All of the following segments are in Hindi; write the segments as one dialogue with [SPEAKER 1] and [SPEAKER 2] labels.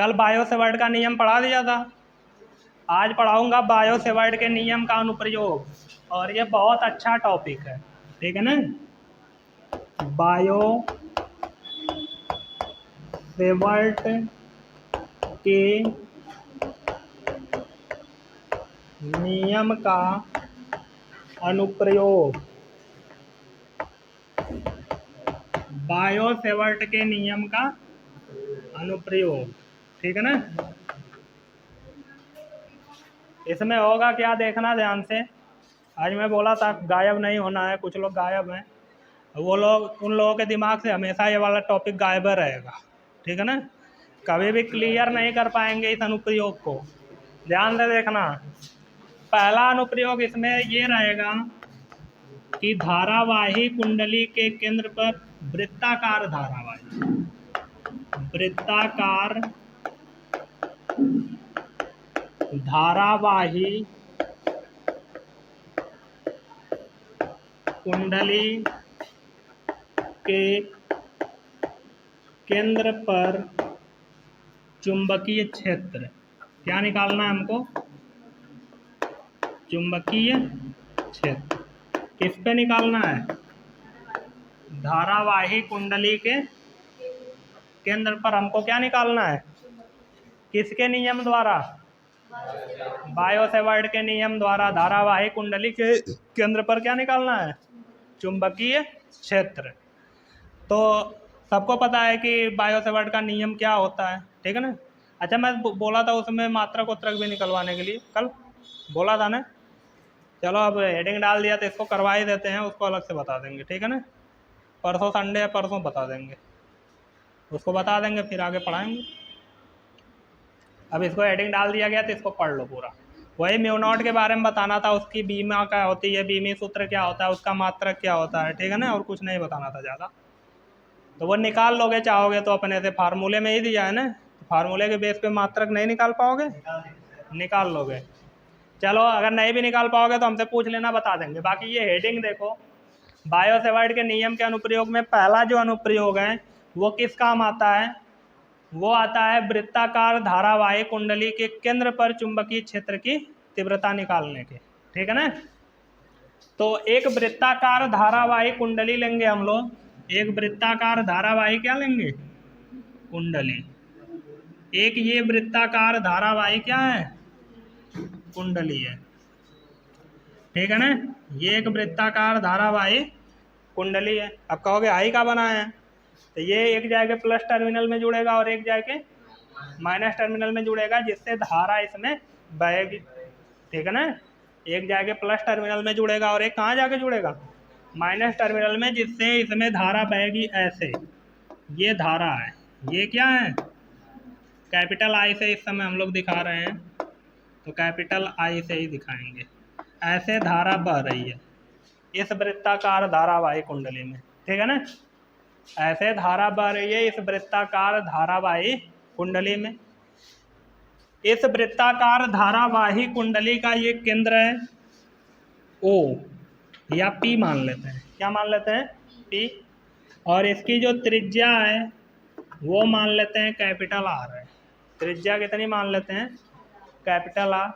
[SPEAKER 1] कल बायो सेवर्ट का नियम पढ़ा दिया था, आज पढ़ाऊंगा बायो सेवर्ट के नियम का अनुप्रयोग, और ये बहुत अच्छा टॉपिक है, ठीक है ना। बायो सेवर्ट के नियम का अनुप्रयोग, बायो सेवर्ट के नियम का अनुप्रयोग, ठीक है ना। इसमें होगा क्या, देखना ध्यान से। आज मैं बोला था गायब नहीं होना है, कुछ लोग गायब हैं, वो लोग, उन लोगों के दिमाग से हमेशा ये वाला टॉपिक गायब रहेगा, ठीक है ना। कभी भी क्लियर नहीं कर पाएंगे इस अनुप्रयोग को, ध्यान से देखना। पहला अनुप्रयोग इसमें ये रहेगा कि धारावाही कुंडली के केंद्र पर वृत्ताकार धारावाही कुंडली के केंद्र पर चुंबकीय क्षेत्र, क्या निकालना है हमको, चुंबकीय क्षेत्र। किस पे निकालना है, धारावाही कुंडली के केंद्र पर हमको क्या निकालना है, किसके नियम द्वारा, बायो सेवर्ट के नियम द्वारा धारावाही कुंडली के केंद्र पर क्या निकालना है, चुंबकीय क्षेत्र। तो सबको पता है कि बायो सेवर्ट का नियम क्या होता है, ठीक है ना। अच्छा, मैं बोला था उसमें मात्रक उत्रक भी निकलवाने के लिए, कल बोला था ना। चलो अब हेडिंग डाल दिया तो इसको करवा ही देते हैं, उसको अलग से बता देंगे, ठीक है ना। परसों संडे है, परसों बता देंगे, उसको बता देंगे, फिर आगे पढ़ाएंगे। अब इसको हेडिंग डाल दिया गया तो इसको पढ़ लो पूरा। वही म्यू नॉट के बारे में बताना था, उसकी बीमा क्या होती है, बीमी सूत्र क्या होता है, उसका मात्रक क्या होता है, ठीक है ना, और कुछ नहीं बताना था ज़्यादा। तो वो निकाल लोगे चाहोगे तो, अपने से फार्मूले में ही दिया है ना, फार्मूले के बेस पे मात्रक नहीं निकाल पाओगे, निकाल लोगे। चलो अगर नहीं भी निकाल पाओगे तो हमसे पूछ लेना, बता देंगे। बाकी ये हेडिंग देखो, बायो सेवर्ट के नियम के अनुप्रयोग में पहला जो अनुप्रयोग है वो किस काम आता है, वो आता है वृत्ताकार धारावाही कुंडली के केंद्र पर चुंबकीय क्षेत्र की तीव्रता निकालने के, ठीक है ना। तो एक वृत्ताकार धारावाही कुंडली लेंगे हम लोग, एक वृत्ताकार धारावाही क्या लेंगे, कुंडली। एक ये वृत्ताकार धारावाही क्या है, कुंडली है, ठीक है ना। ये एक वृत्ताकार धारावाही कुंडली है। अब कहोगे आई का बना है, तो ये एक जाके प्लस टर्मिनल में जुड़ेगा और एक जाके माइनस टर्मिनल में जुड़ेगा, जिससे धारा इसमें बहेगी, ठीक है ना। एक जाके प्लस टर्मिनल में जुड़ेगा और एक कहाँ जाके जुड़ेगा, माइनस टर्मिनल में, जिससे इसमें धारा बहेगी ऐसे। ये धारा है, ये क्या है, कैपिटल आई से इस समय हम लोग दिखा रहे हैं, तो कैपिटल आई से ही दिखाएंगे। ऐसे धारा बह रही है इस वृत्ताकार धारावाही कुंडली में, ठीक है ना। ऐसे धारा बह रही है इस वृत्ताकार धारावाही कुंडली में। इस वृत्ताकार धारावाही कुंडली का ये केंद्र है ओ, या पी मान लेते हैं, क्या मान लेते हैं, पी। और इसकी जो त्रिज्या है वो मान लेते हैं कैपिटल आर है। त्रिज्या कितनी मान लेते हैं, कैपिटल आर।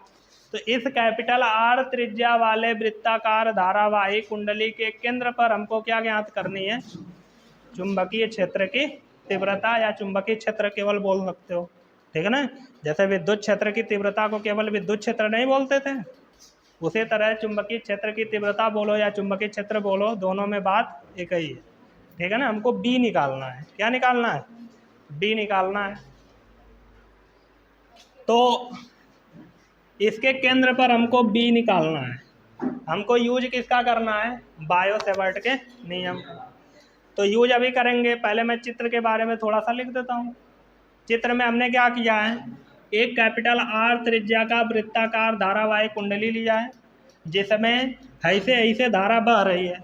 [SPEAKER 1] तो इस कैपिटल आर त्रिज्या वाले वृत्ताकार धारावाही कुंडली के केंद्र पर हमको क्या ज्ञात करनी है, चुंबकीय क्षेत्र की तीव्रता, या चुंबकीय क्षेत्र केवल बोल सकते हो, ठीक है ना। जैसे विद्युत क्षेत्र की तीव्रता को केवल विद्युत क्षेत्र नहीं बोलते थे, उसी तरह चुंबकीय क्षेत्र की तीव्रता बोलो या चुंबकीय क्षेत्र बोलो, दोनों में बात एक ही है, ठीक है ना। हमको बी निकालना है, क्या निकालना है, बी निकालना है। तो इसके केंद्र पर हमको बी निकालना है, हमको यूज किसका करना है, बायो सेवर्ट के नियम। तो यूज अभी करेंगे, पहले मैं चित्र के बारे में थोड़ा सा लिख देता हूँ। चित्र में हमने क्या किया है, एक कैपिटल आर त्रिज्या का वृत्ताकार धारावाही कुंडली लिया है, जिसमें ऐसे ऐसे धारा बह रही है।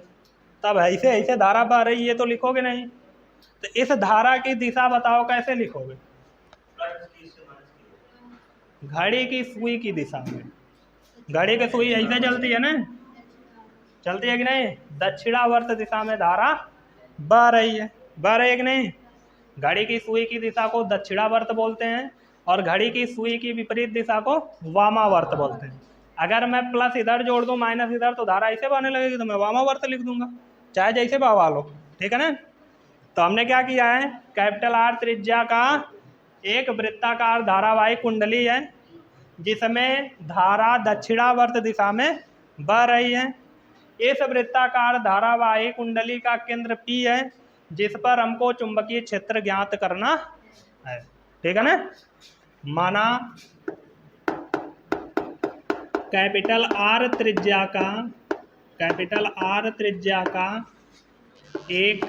[SPEAKER 1] तब ऐसे ऐसे धारा बह रही है तो लिखोगे नहीं, तो इस धारा की दिशा बताओ कैसे लिखोगे, घड़ी की सुई की दिशा में। घड़ी की सुई ऐसे चलती है ना, चलती है कि नहीं, दक्षिणावर्त दिशा में धारा बह रही है, बह रही है कि नहीं। घड़ी की सुई की दिशा को दक्षिणावर्त बोलते हैं और घड़ी की सुई की विपरीत दिशा को वामावर्त बोलते हैं। अगर मैं प्लस इधर जोड़ दूं माइनस इधर तो धारा ऐसे बहने लगेगी, तो मैं वामावर्त लिख दूंगा, चाहे जैसे बहवा लो, ठीक है ना। तो हमने क्या किया है, कैपिटल आर त्रिज्या का एक वृत्ताकार धारावाही कुंडली है जिसमें धारा दक्षिणावर्त दिशा में बह रही है। इस वृत्ताकार धारावाही कुंडली का केंद्र P है जिस पर हमको चुंबकीय क्षेत्र ज्ञात करना है, ठीक है ना। माना कैपिटल आर त्रिज्या का एक,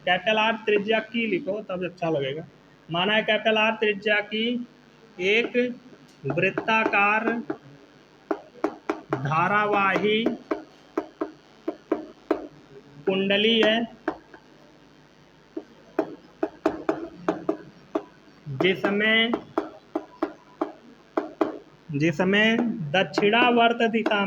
[SPEAKER 1] कैपिटल आर त्रिज्या की लिखो तब अच्छा लगेगा। माना है कैपिटल आर त्रिज्या की एक वृत्ताकार धारावाही कुंडली है जिसमें दक्षिणावर्त दिशा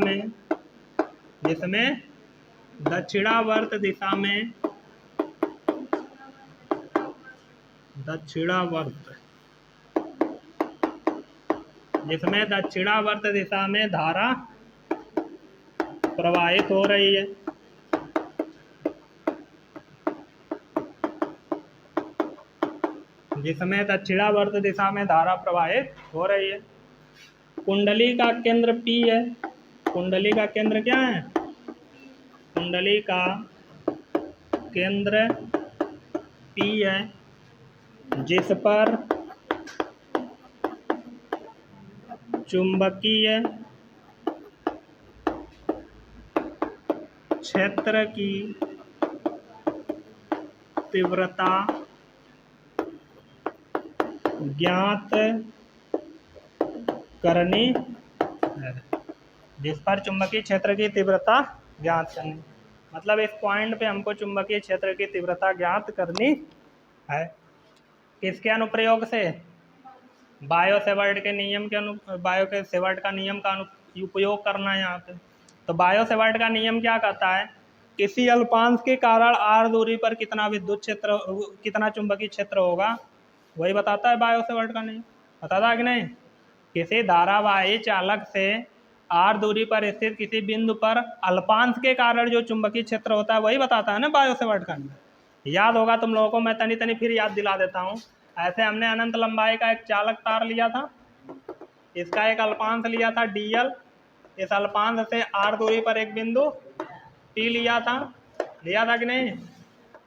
[SPEAKER 1] में धारा प्रवाहित हो रही है। जिसमें दक्षिणावर्त दिशा में धारा प्रवाहित हो रही है। कुंडली का केंद्र P है। कुंडली का केंद्र क्या है, कुंडली का केंद्र P है जिस पर चुंबकीय क्षेत्र की तीव्रता ज्ञात करनी है। जिस पर चुंबकीय क्षेत्र की तीव्रता ज्ञात करनी, मतलब इस पॉइंट पे हमको चुंबकीय क्षेत्र की तीव्रता ज्ञात करनी है। किसके अनुप्रयोग से, बायो-सेवर्ट के नियम के बायो-सेवर्ट का नियम का उपयोग करना है यहाँ पे। तो बायो-सेवर्ट का नियम क्या कहता है, किसी अल्पांश के कारण r दूरी पर कितना विद्युत क्षेत्र, कितना चुंबकीय क्षेत्र होगा, वही बताता है बायो-सेवर्ट का नियम। बताता है कि नहीं। किसी धारावाही चालक से r दूरी पर स्थित किसी बिंदु पर अल्पांश के कारण जो चुंबकीय क्षेत्र होता है वही बताता है ना बायो-सेवर्ट का नियम। याद होगा तुम लोगों को, मैं तनी तनी फिर याद दिला देता हूँ। ऐसे हमने अनंत लंबाई का एक चालक तार लिया था, इसका एक अल्पांश लिया था dl, इस अल्पांश से r दूरी पर एक बिंदु P लिया था कि नहीं।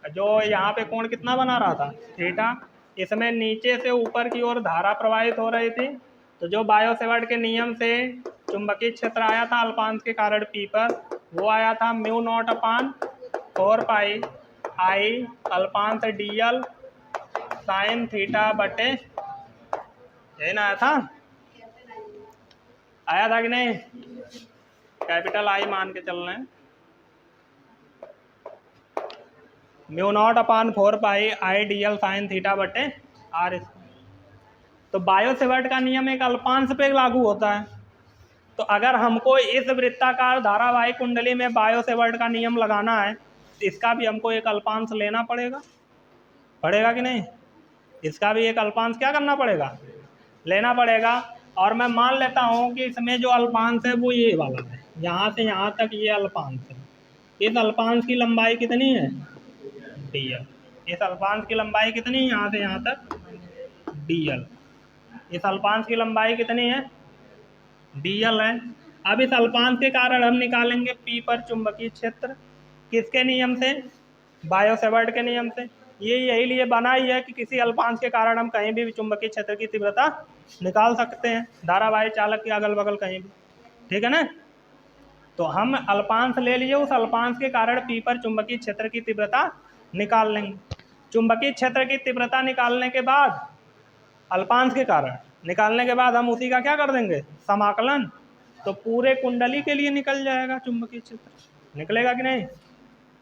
[SPEAKER 1] जो यहाँ पे कोण कितना बना रहा था, थीटा। इसमें नीचे से ऊपर की ओर धारा प्रवाहित हो रही थी। तो जो बायो-सेवर्ट के नियम से चुंबकीय क्षेत्र आया था अल्पांश के कारण P पर, वो आया था μ0/4 पाई I अल्पांश dl साइन थीटा बटे, यही ना आया था कि नहीं। कैपिटल I मान के चल रहे हैं, μ0/4 पाई I dl साइन थीटा बटे r। तो बायो-सेवर्ट का नियम एक अल्पांश पे लागू होता है। तो अगर हमको इस वृत्ताकार धारावाही कुंडली में बायो-सेवर्ट का नियम लगाना है तो इसका भी हमको एक अल्पांश लेना पड़ेगा कि नहीं। इसका भी एक अल्पांश क्या करना पड़ेगा, लेना पड़ेगा। और मैं मान लेता हूँ कि इसमें जो अल्पांश है वो ये वाला है, यहाँ से यहाँ तक ये अल्पांश है। इस अल्पांश की लंबाई कितनी है, dl। इस अल्पांश की लंबाई कितनी है, यहाँ से यहाँ तक dl। इस अल्पांश की लंबाई कितनी है, dl है। अब इस अल्पांश के कारण हम निकालेंगे P पर चुंबकीय क्षेत्र, किसके नियम से, बायो-सेवर्ट के नियम से। ये यही लिए बना ही है कि किसी अल्पांश के कारण हम कहीं भी चुंबकीय क्षेत्र की तीव्रता निकाल सकते हैं, धारावाही चालक के अगल बगल कहीं भी, ठीक है ना। तो हम अल्पांश ले लिए, उस अल्पांश के कारण P पर चुंबकीय क्षेत्र की तीव्रता निकाल लेंगे। चुंबकीय क्षेत्र की तीव्रता निकालने के बाद, अल्पांश के कारण निकालने के बाद हम उसी का क्या कर देंगे, समाकलन। तो पूरे कुंडली के लिए निकल जाएगा चुंबकीय क्षेत्र, निकलेगा कि नहीं,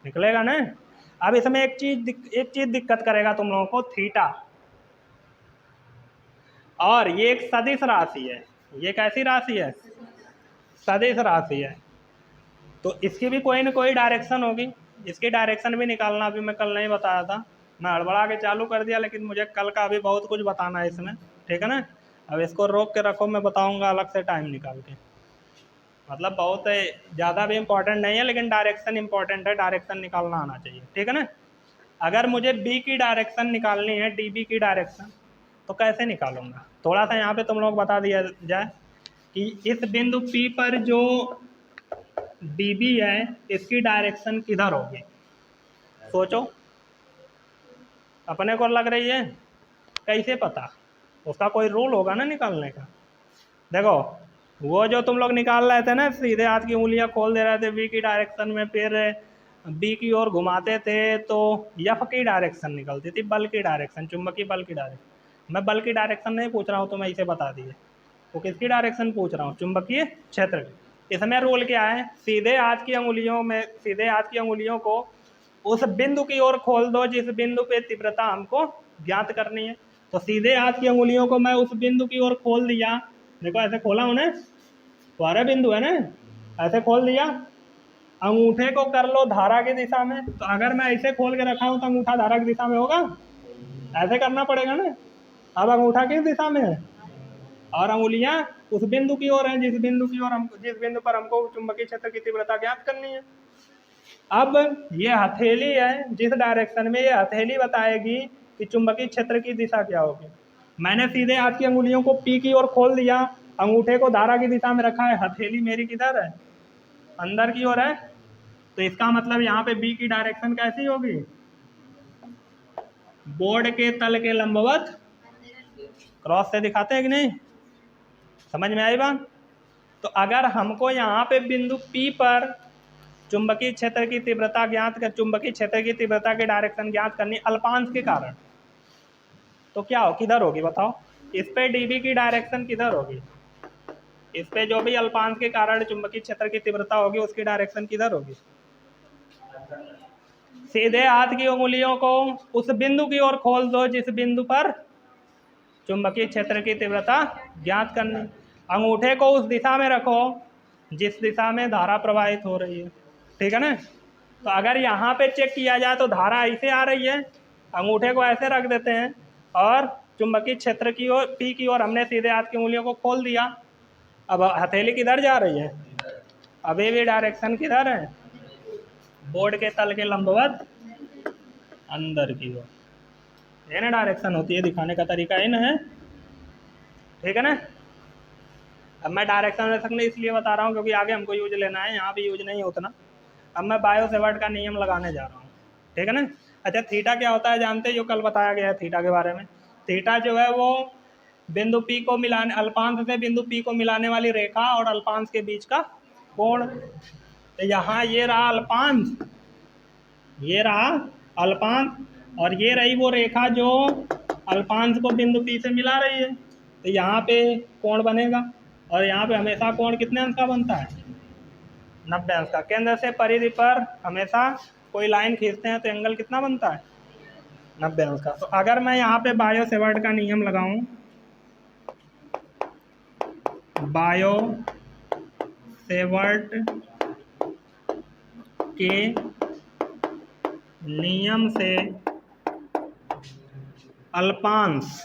[SPEAKER 1] निकलेगा ना। अब इसमें एक चीज दिक्कत करेगा तुम लोगों को, थीटा। और ये एक सदिश राशि है, ये कैसी राशि है, सदिश राशि है। तो इसकी भी कोई न कोई डायरेक्शन होगी, इसकी डायरेक्शन भी निकालना अभी मैं कल नहीं बताया था। मैं हड़बड़ा के चालू कर दिया, लेकिन मुझे कल का अभी बहुत कुछ बताना है इसमें, ठीक है ना। अब इसको रोक के रखो, मैं बताऊंगा अलग से टाइम निकाल के। मतलब बहुत ज़्यादा भी इम्पोर्टेंट नहीं है, लेकिन डायरेक्शन इम्पोर्टेंट है, डायरेक्शन निकालना आना चाहिए, ठीक है ना। अगर मुझे बी की डायरेक्शन निकालनी है, डी बी की डायरेक्शन, तो कैसे निकालूंगा, थोड़ा सा यहाँ पे तुम लोग बता दिया जाए कि इस बिंदु P पर जो डी बी है इसकी डायरेक्शन किधर होगी। सोचो, अपने को लग रही है, कैसे पता, उसका कोई रूल होगा ना निकालने का। देखो, वो जो तुम लोग निकाल रहे थे ना, सीधे हाथ की उंगलियां खोल दे रहे थे बी की डायरेक्शन में, फिर बी की ओर घुमाते थे तो एफ की डायरेक्शन निकलती थी, बल की डायरेक्शन, चुंबकीय बल की डायरेक्शन। मैं बल की डायरेक्शन नहीं पूछ रहा हूँ, तो मैं इसे बता दिए। तो किसकी डायरेक्शन पूछ रहा हूँ, चुंबकीय क्षेत्र की। इसमें रूल क्या है, सीधे हाथ की अंगुलियों को उस बिंदु की ओर खोल दो जिस बिंदु पे तीव्रता हमको ज्ञात करनी है। तो सीधे हाथ की अंगुलियों को मैं उस बिंदु की ओर खोल दिया, देखो ऐसे खोला उन्हें, फुहारा बिंदु है ना, ऐसे खोल दिया। अंगूठे को कर लो धारा की दिशा में, तो अगर मैं ऐसे खोल के रखा हूं तो अंगूठा धारा की दिशा में होगा, ऐसे करना पड़ेगा ना। अब अंगूठा किस दिशा में है, और अंगुलियां उस बिंदु की ओर है जिस बिंदु पर हमको चुंबकीय क्षेत्र की तीव्रता ज्ञात करनी है। अब ये हथेली है, जिस डायरेक्शन में ये हथेली बताएगी कि चुंबकीय क्षेत्र की दिशा क्या होगी। मैंने सीधे हाथ की अंगुलियों को पी की ओर खोल दिया, अंगूठे को धारा की दिशा में रखा है, हथेली मेरी किधर है, अंदर की ओर है। तो इसका मतलब यहाँ पे बी की डायरेक्शन कैसी होगी, बोर्ड के तल के लंबवत, क्रॉस से दिखाते हैं कि नहीं, समझ में आई बात। तो अगर हमको यहाँ पे बिंदु P पर चुंबकीय क्षेत्र की तीव्रता चुंबकीय क्षेत्र की तीव्रता की डायरेक्शन ज्ञात करनी अल्पांश के कारण, तो क्या हो, किधर होगी बताओ, इस पे डीबी की डायरेक्शन किधर होगी, इस पे जो भी अल्पांश के कारण चुंबकीय क्षेत्र की तीव्रता होगी उसकी डायरेक्शन किधर होगी। सीधे हाथ की उंगलियों को उस बिंदु की ओर खोल दो जिस बिंदु पर चुंबकीय क्षेत्र की तीव्रता ज्ञात करनी, अंगूठे को उस दिशा में रखो जिस दिशा में धारा प्रवाहित हो रही है, ठीक है ना। तो अगर यहाँ पे चेक किया जाए तो धारा ऐसे आ रही है, अंगूठे को ऐसे रख देते हैं और चुंबकीय क्षेत्र की ओर पी की ओर हमने सीधे हाथ की उंगलियों को खोल दिया। अब हथेली किधर जा रही है, अभी भी डायरेक्शन किधर है, बोर्ड के तल के लंबवत अंदर की ओर, ये ना डायरेक्शन होती है, दिखाने का तरीका इन है, ठीक है ना। अब मैं डायरेक्शन वेक्शन इसलिए बता रहा हूँ क्योंकि आगे हमको यूज लेना है, यहाँ भी यूज नहीं है उतना। अब मैं बायो सेवर्ट का नियम लगाने जा रहा हूँ, ठीक है ना। अच्छा, थीटा क्या होता है जानते हैं, जो कल बताया गया है थीटा के बारे में। थीटा जो है वो बिंदु P को मिलाने, अल्पांश से बिंदु P को मिलाने वाली रेखा और अल्पांश के बीच का कोण। तो यहाँ ये रहा अल्पांश, ये रहा अल्पांश, और ये रही वो रेखा जो अल्पांश को बिंदु P से मिला रही है। तो यहाँ पे कोण बनेगा, और यहाँ पे हमेशा कोण कितने अंश का बनता है, 90 अंश का। केंद्र से परिधि पर हमेशा कोई लाइन खींचते हैं तो एंगल कितना बनता है, 90 अंश का। तो अगर मैं यहाँ पे बायो सेवर्ट का नियम लगाऊं, बायो सेवर्ट के नियम से अल्पांश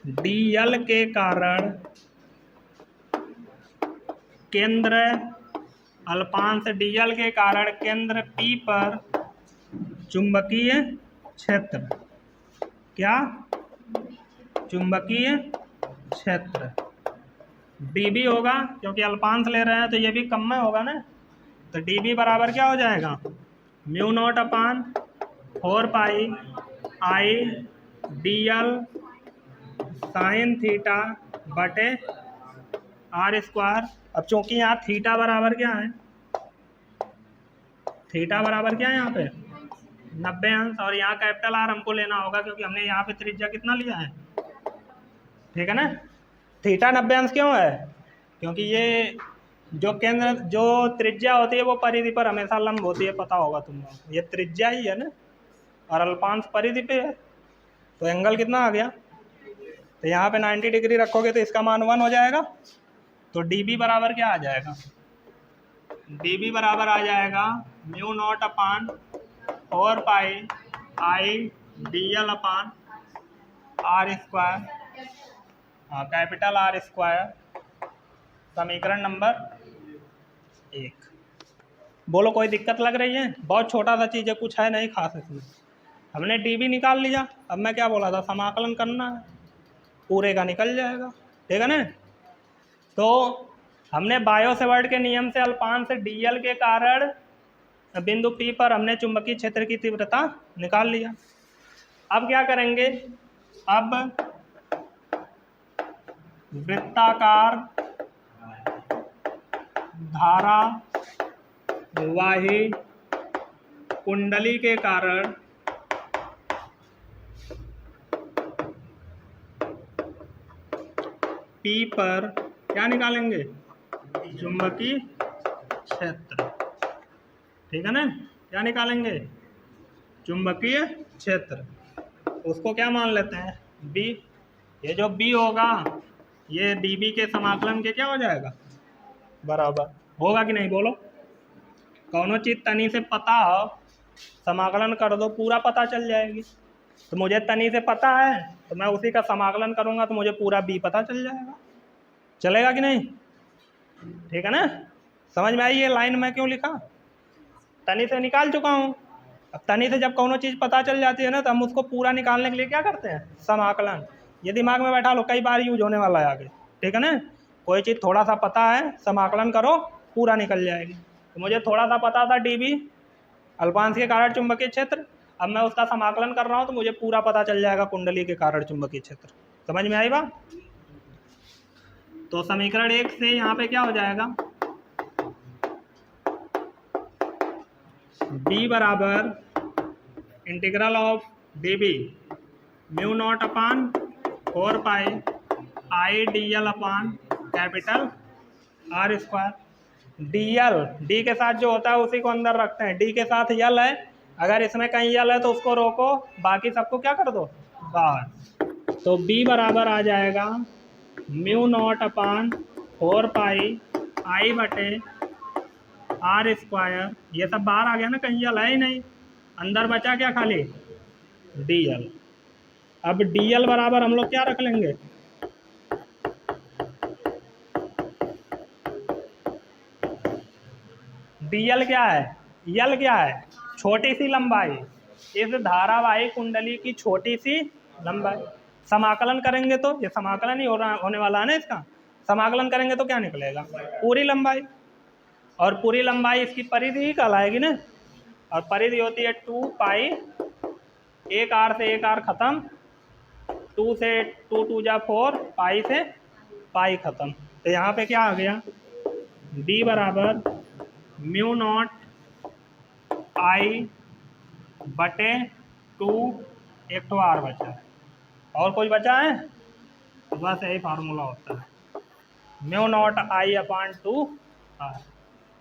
[SPEAKER 1] dl के कारण केंद्र, अल्पांश dl के कारण केंद्र P पर चुंबकीय क्षेत्र, क्या, चुंबकीय क्षेत्र dB होगा, क्योंकि अल्पांश ले रहे हैं तो ये भी कम में होगा ना। तो dB बराबर क्या हो जाएगा, μ0/4 पाई I dl साइन थीटा बटे r²। अब चूंकि यहाँ थीटा बराबर क्या है, थीटा बराबर क्या है यहाँ पे 90 अंश, और यहाँ कैपिटल R हमको लेना होगा क्योंकि हमने यहाँ पे त्रिज्या कितना लिया है, ठीक है ना। थीटा 90 अंश क्यों है, क्योंकि ये जो त्रिज्या होती है वो परिधि पर हमेशा लंब होती है, पता होगा तुम लोग, ये त्रिज्या ही है ना, और अल्पांश परिधि पे है, तो एंगल कितना आ गया। तो यहाँ पे 90 डिग्री रखोगे तो इसका मान 1 हो जाएगा, तो dB बराबर क्या आ जाएगा, dB बराबर आ जाएगा mu naught upon 4 pi I dl upon R square, हाँ कैपिटल आर स्क्वायर, समीकरण नंबर 1। बोलो कोई दिक्कत लग रही है? बहुत छोटा सा चीज़ है, कुछ है नहीं खास इसमें। हमने dB निकाल लिया, अब मैं क्या बोला था, समाकलन करना है, पूरे का निकल जाएगा, ठीक है ना। तो हमने बायो सेवर्ट के नियम से अल्पांश से dl के कारण बिंदु P पर हमने चुंबकीय क्षेत्र की तीव्रता निकाल लिया। अब क्या करेंगे, अब वृत्ताकार धारा वाही कुंडली के कारण P पर क्या निकालेंगे, चुंबकीय क्षेत्र, ठीक है ना। क्या निकालेंगे, चुंबकीय क्षेत्र, उसको क्या मान लेते हैं, B। ये जो B होगा ये dB के समाकलन के क्या हो जाएगा, बराबर होगा कि नहीं, बोलो। कौनो चीज़ तनी से पता हो, समाकलन कर दो, पूरा पता चल जाएगी। तो मुझे तनी से पता है तो मैं उसी का समाकलन करूंगा तो मुझे पूरा B पता चल जाएगा, चलेगा कि नहीं, ठीक है ना। समझ में आई ये लाइन मैं क्यों लिखा, तनी से निकाल चुका हूँ। अब तनी से जब कौनो चीज़ पता चल जाती है ना तो हम उसको पूरा निकालने के लिए क्या करते हैं, समाकलन। ये दिमाग में बैठा लो, कई बार यूज होने वाला है आगे, ठीक है ना। कोई चीज़ थोड़ा सा पता है, समाकलन करो, पूरा निकल जाएगी। तो मुझे थोड़ा सा पता था dB अल्पांश के कारण चुंबकीय क्षेत्र, अब मैं उसका समाकलन कर रहा हूँ तो मुझे पूरा पता चल जाएगा कुंडली के कारण चुंबकीय क्षेत्र। समझ में आई बात। तो समीकरण 1 से यहाँ पे क्या हो जाएगा, B बराबर integral of dB mu naught upon 4 pi I dl upon capital R square. dl d के साथ जो होता है उसी को अंदर रखते हैं, d के साथ यल है, अगर इसमें कहीं यल है तो उसको रोको, बाकी सबको क्या कर दो, बाहर। तो B बराबर आ जाएगा mu naught upon 4 pi I बटे आर स्क्वायर, ये सब बाहर आ गया ना, कहीं यल है ही नहीं, अंदर बचा क्या खाली dl। अब dl बराबर हम लोग क्या रख लेंगे, dl क्या है, यल क्या है, छोटी सी लंबाई, इस धारावाही कुंडली की छोटी सी लंबाई। समाकलन करेंगे तो ये समाकलन ही होने वाला है ना इसका, समाकलन करेंगे तो क्या निकलेगा, पूरी लंबाई, और पूरी लंबाई इसकी परिधि ही कहलाएगी ना, और परिधि होती है 2 पाई, एक आर से एक आर खत्म, 2 से 2 2 जा 4, पाई से पाई खत्म। तो यहाँ पे क्या आ गया, D बराबर म्यू नॉट आई बटे 2, एक तो आर बचा है, और कुछ बचा है, बस यही फार्मूला होता है, mu naught I upon 2 R.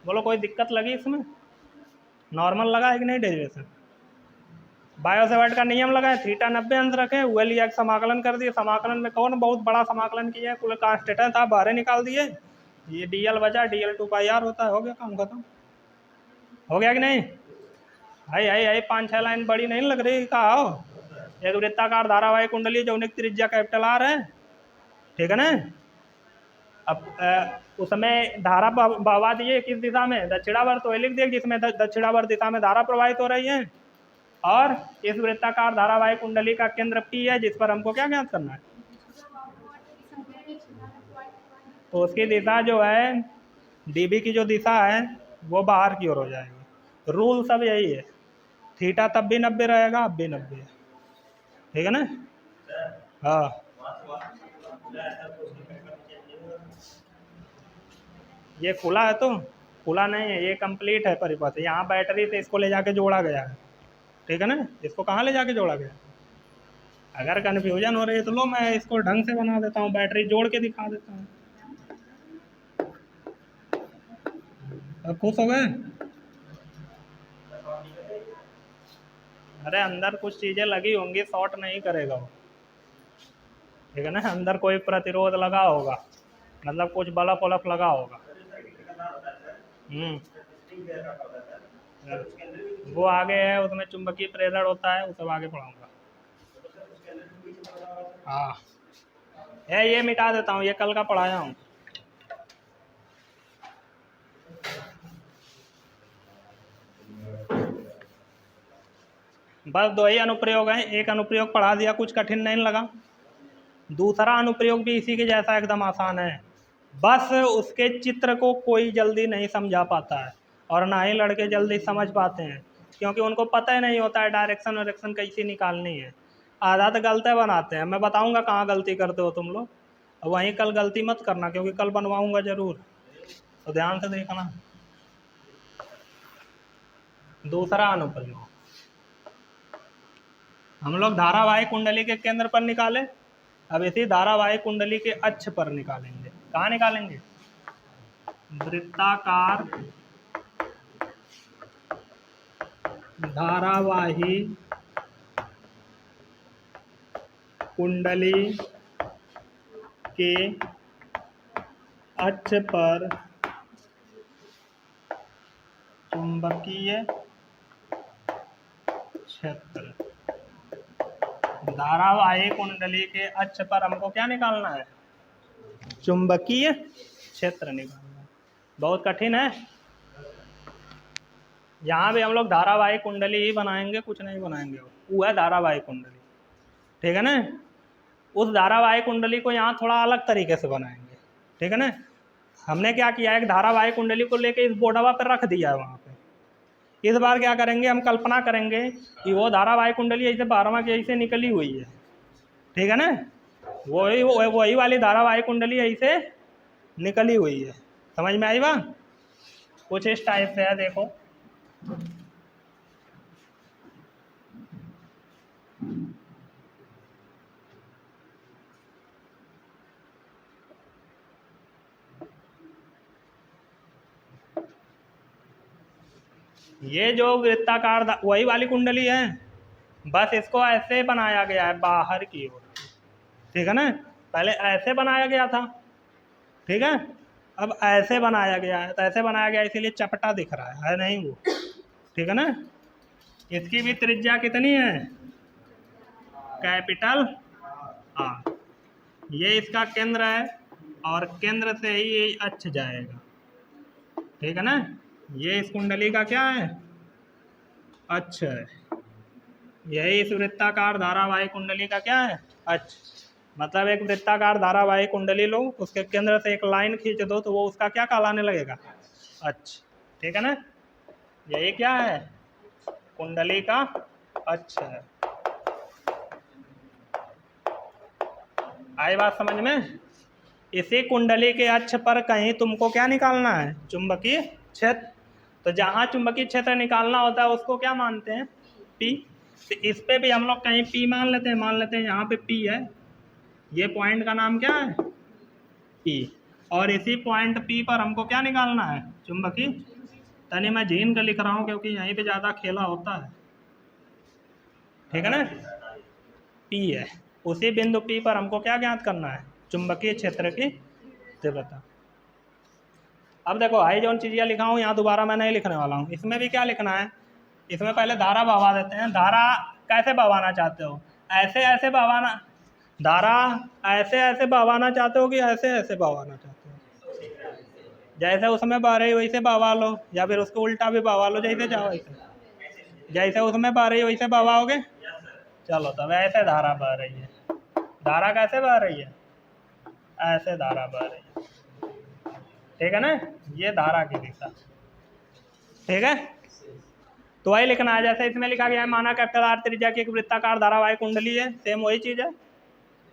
[SPEAKER 1] बोलो कोई दिक्कत लगी इसमें, नॉर्मल लगा है कि नहीं डेरिवेशन, बायो सेवर्ट का नियम लगा है, थीटा 90 अंश रखे, हुए लिया समाकलन कर दिए, समाकलन में कौन बहुत बड़ा समाकलन किया है, कुल कांस्टेंट था बाहर निकाल दिए, ये dl बचा, dl 2 पाई आर होता है, हो गया काम खत्म, हो गया कि नहीं। आई 5-6 लाइन बड़ी नहीं लग रही, कहा हो, एक वृत्ताकार धारावाही कुंडली जो त्रिज्या कैपिटल आर है, ठीक है ना। अब उसमें धारा बहवा दिए किस दिशा में, दक्षिणावर्त, तो लिख दिए जिसमें दक्षिणावर्त दिशा में धारा प्रवाहित हो रही है, और इस वृत्ताकार धारावाही कुंडली का केंद्र P है जिस पर हमको क्या ज्ञात करना है, तो उसकी दिशा जो है dB की जो दिशा है वो बाहर की ओर हो जाएगी। रूल सब यही है, थीटा तब भी 90 रहेगा, अब भी 90 है, ठीक है ना। हाँ ये खुला है, तो खुला नहीं है, ये कंप्लीट है परिपथ, यहाँ बैटरी से इसको ले जाके जोड़ा गया है, ठीक है ना। इसको कहाँ ले जाके जोड़ा गया, अगर कन्फ्यूजन हो रही है तो लो मैं इसको ढंग से बना देता हूँ, बैटरी जोड़ के दिखा देता हूँ। अब खुश हो गए, अरे अंदर कुछ चीज़ें लगी होंगी, शॉर्ट नहीं करेगा वो, ठीक है ना, अंदर कोई प्रतिरोध लगा होगा, मतलब कुछ बल्ब वल्ब लगा होगा, वो आगे है, उसमें चुंबकीय प्रेरण होता है, वो सब आगे पढ़ाऊंगा। हाँ है, ये मिटा देता हूँ, ये कल का पढ़ाया हूँ। बस 2 ही अनुप्रयोग हैं, एक अनुप्रयोग पढ़ा दिया, कुछ कठिन नहीं लगा। दूसरा अनुप्रयोग भी इसी के जैसा एकदम आसान है, बस उसके चित्र को कोई जल्दी नहीं समझा पाता है और ना ही लड़के जल्दी समझ पाते हैं, क्योंकि उनको पता ही नहीं होता है डायरेक्शन वायरेक्शन कैसी निकालनी है। आधा तो गलते बनाते हैं, मैं बताऊंगा कहाँ गलती करते हो तुम लोग, वहीं कल गलती मत करना, क्योंकि कल बनवाऊंगा जरूर, तो ध्यान से देखना। दूसरा अनुप्रयोग हम लोग धारावाहिक कुंडली के केंद्र पर निकाले, अब इसी धारावाहिक कुंडली के अक्ष पर निकालेंगे। कहाँ निकालेंगे? वृत्ताकार धारावाही कुंडली के अक्ष पर चुंबकीय क्षेत्र। धारावाही कुंडली के अक्ष पर हमको क्या निकालना है? चुंबकीय क्षेत्र निकालना है। बहुत कठिन है। यहाँ भी हम लोग धारावाही कुंडली ही बनाएंगे, कुछ नहीं बनाएंगे। वो है धारावाही कुंडली, ठीक है ना। उस धारावाही कुंडली को यहाँ थोड़ा अलग तरीके से बनाएंगे, ठीक है ना। हमने क्या किया, एक धारावाही कुंडली को लेके इस बोर्डवा पर रख दिया है वहाँ पे। इस बार क्या करेंगे, हम कल्पना करेंगे कि वो धारावाही कुंडली ऐसे 12वां की ऐसे निकली हुई है, ठीक है ना। वही वाली धारावाही कुंडली ऐसे निकली हुई है। समझ में आई बात? कुछ इस टाइप से है, देखो। ये जो वृत्ताकार वही वाली कुंडली है, बस इसको ऐसे बनाया गया है बाहर की ओर, ठीक है ना। पहले ऐसे बनाया गया था, ठीक है। अब ऐसे बनाया गया है, तो ऐसे बनाया गया इसीलिए चपटा दिख रहा है नहीं वो, ठीक है ना। इसकी भी त्रिज्या कितनी है? Capital R. ये इसका केंद्र है और केंद्र से ही ये अक्ष जाएगा, ठीक है ना। ये इस कुंडली का क्या है? अक्ष है। यही इस वृत्ताकार धारावाही कुंडली का क्या है? अक्ष। मतलब एक वृत्ताकार धारावाही कुंडली लो, उसके केंद्र से एक लाइन खींच दो तो वो उसका क्या कहलाने लगेगा? अक्ष, ठीक है ना। यही क्या है? कुंडली का अक्ष है। आई बात समझ में? इसी कुंडली के अक्ष पर कहीं तुमको क्या निकालना है? चुंबकीय क्षेत्र। तो जहाँ चुंबकीय क्षेत्र निकालना होता है उसको क्या मानते हैं? पी। तो इस पे भी हम लोग कहीं पी मान लेते हैं, यहाँ पे पी है, ये पॉइंट का नाम क्या है? पी। और इसी पॉइंट पी पर हमको क्या निकालना है? चुंबकीय। तनी मैं झीन कर लिख रहा हूँ क्योंकि यहीं पे ज़्यादा खेला होता है, ठीक है ना। पी है, उसी बिंदु पी पर हमको क्या ज्ञात करना है? चुंबकीय क्षेत्र की तीव्रता। अब देखो आई जोन चीज़ें लिखा हूँ यहाँ दोबारा मैं नहीं लिखने वाला हूँ। इसमें भी क्या लिखना है? इसमें पहले धारा बहवा देते हैं। धारा कैसे बहवाना चाहते हो? ऐसे ऐसे बहवाना, धारा ऐसे ऐसे बहवाना चाहते हो कि ऐसे ऐसे बहवाना चाहते हो? जैसे उसमें बह रही वैसे बहवा लो, या फिर उसको उल्टा भी बहवा लो, जैसे चाहो वैसे। जैसे उसमें बह रही वैसे बहवाओगे? चलो तब ऐसे धारा बह रही है। धारा कैसे बह रही है? ऐसे धारा बह रही है, ठीक है ना। ये धारा की दिशा, ठीक है। तो वही लिखना है जैसे इसमें लिखा गया है। माना कैपिटल आर त्रिज्या की एक वृत्ताकार धारावाही कुंडली है, सेम वही चीज़ है।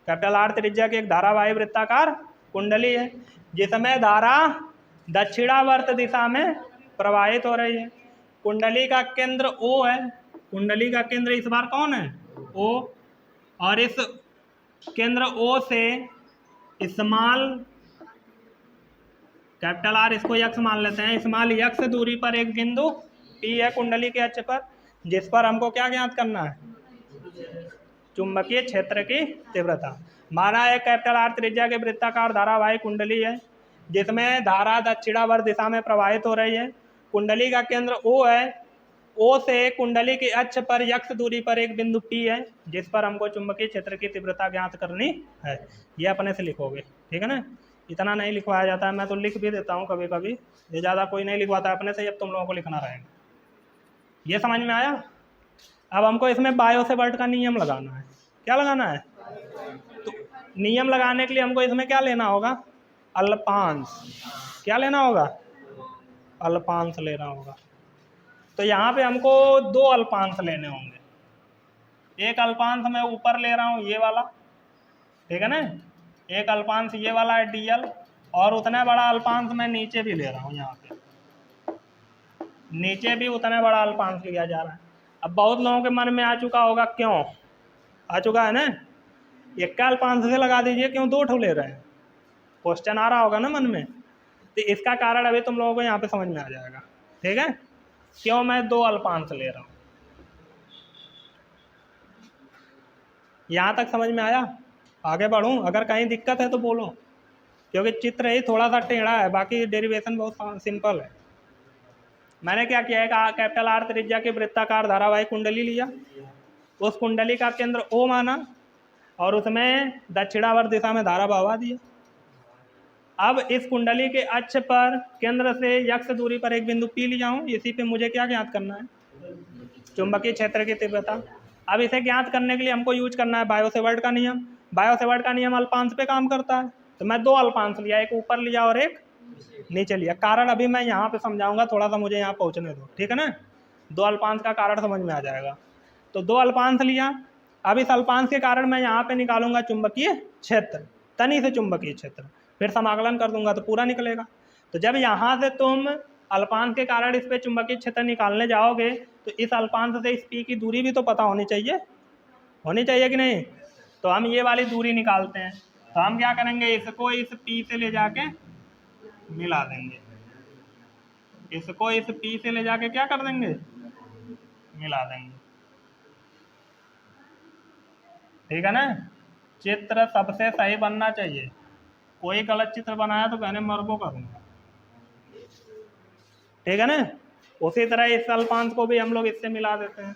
[SPEAKER 1] कैपिटल आर त्रिज्या की एक धारावाही वृत्ताकार कुंडली है जिसमें धारा दक्षिणावर्त दिशा में प्रवाहित हो रही है। कुंडली का केंद्र ओ है। कुंडली का केंद्र इस बार कौन है? ओ। और इस केंद्र ओ से स्मॉल कैपिटल आर, इसको यक्स मान लेते हैं, स्मॉल यक्स दूरी पर एक बिंदु पी है कुंडली के अक्ष पर, जिस पर हमको क्या ज्ञात करना है? चुंबकीय क्षेत्र की तीव्रता। माना है कैपिटल आर त्रिज्या के वृत्ताकार धारावाही कुंडली है जिसमें धारा दक्षिणावर्त दिशा में प्रवाहित हो रही है। कुंडली का केंद्र O है। O से कुंडली के अक्ष पर यक्ष दूरी पर एक बिंदु P है, जिस पर हमको चुंबकीय क्षेत्र की तीव्रता ज्ञात करनी है। ये अपने से लिखोगे, ठीक है ना। इतना नहीं लिखवाया जाता है, मैं तो लिख भी देता हूँ कभी कभी, ये ज़्यादा कोई नहीं लिखवाता है अपने से, अब तुम लोगों को लिखना रहेगा। ये समझ में आया। अब हमको इसमें बायो सेवर्ट का नियम लगाना है। क्या लगाना है? तो नियम लगाने के लिए हमको इसमें क्या लेना होगा? अल्पांश। क्या लेना होगा? अल्पांश लेना होगा। तो यहाँ पे हमको 2 अल्पांश लेने होंगे। एक अल्पांश मैं ऊपर ले रहा हूँ, ये वाला, ठीक है ना। एक अल्पांश ये वाला है DL, और उतना बड़ा अल्पांश मैं नीचे भी ले रहा हूँ। यहाँ पे नीचे भी उतना बड़ा अल्पांश लिया जा रहा है। अब बहुत लोगों के मन में आ चुका होगा, क्यों आ चुका है ना, एक का अल्पांश से लगा दीजिए, क्यों 2 ठो ले रहे हैं? क्वेश्चन आ रहा होगा ना मन में। तो इसका कारण अभी तुम लोगों को यहाँ पे समझ में आ जाएगा, ठीक है। क्यों मैं 2 अल्पांश ले रहा हूँ, यहाँ तक समझ में आया? आगे बढ़ूँ? अगर कहीं दिक्कत है तो बोलो, क्योंकि चित्र ही थोड़ा सा टेढ़ा है, बाकी डेरिवेशन बहुत सिंपल है। मैंने क्या किया है, कैपिटल R त्रिज्या की वृत्ताकार धारावाही कुंडली लिया, उस कुंडली का केंद्र O माना, और उसमें दक्षिणावर्त दिशा में धारा बहवा दिया। अब इस कुंडली के अक्ष पर केंद्र से यक्ष दूरी पर एक बिंदु P लिया हूँ, इसी पे मुझे क्या ज्ञात करना है? चुंबकीय क्षेत्र की तीव्रता। अब इसे ज्ञात करने के लिए हमको यूज करना है बायो सेवर्ट का नियम। बायो सेवर्ट का नियम अल्पांश पे काम करता है, तो मैं 2 अल्पांश लिया, एक ऊपर लिया और एक नीचे लिया। कारण अभी मैं यहाँ पे समझाऊंगा, थोड़ा सा मुझे यहाँ पहुँचने दो, ठीक है ना। 2 अल्पांश का कारण समझ में आ जाएगा। तो 2 अल्पांश लिया। अब इस अल्पांश के कारण मैं यहाँ पे निकालूंगा चुंबकीय क्षेत्र, तनी से चुंबकीय क्षेत्र, फिर समाकलन कर दूंगा तो पूरा निकलेगा। तो जब यहाँ से तुम अल्पांश के कारण इस पे चुंबकीय क्षेत्र निकालने जाओगे, तो इस अल्पांश से इस P की दूरी भी तो पता होनी चाहिए कि नहीं। तो हम ये वाली दूरी निकालते हैं। तो हम क्या करेंगे, इसको इस P से ले जाके मिला देंगे, इसको इस P से ले जाके क्या कर देंगे, मिला देंगे, ठीक है ना। चित्र सबसे सही बनना चाहिए, कोई गलत चित्र बनाया तो कहने मरबो करूंगा, ठीक है ना। उसी तरह इस अल्पांश को भी हम लोग इससे मिला देते हैं।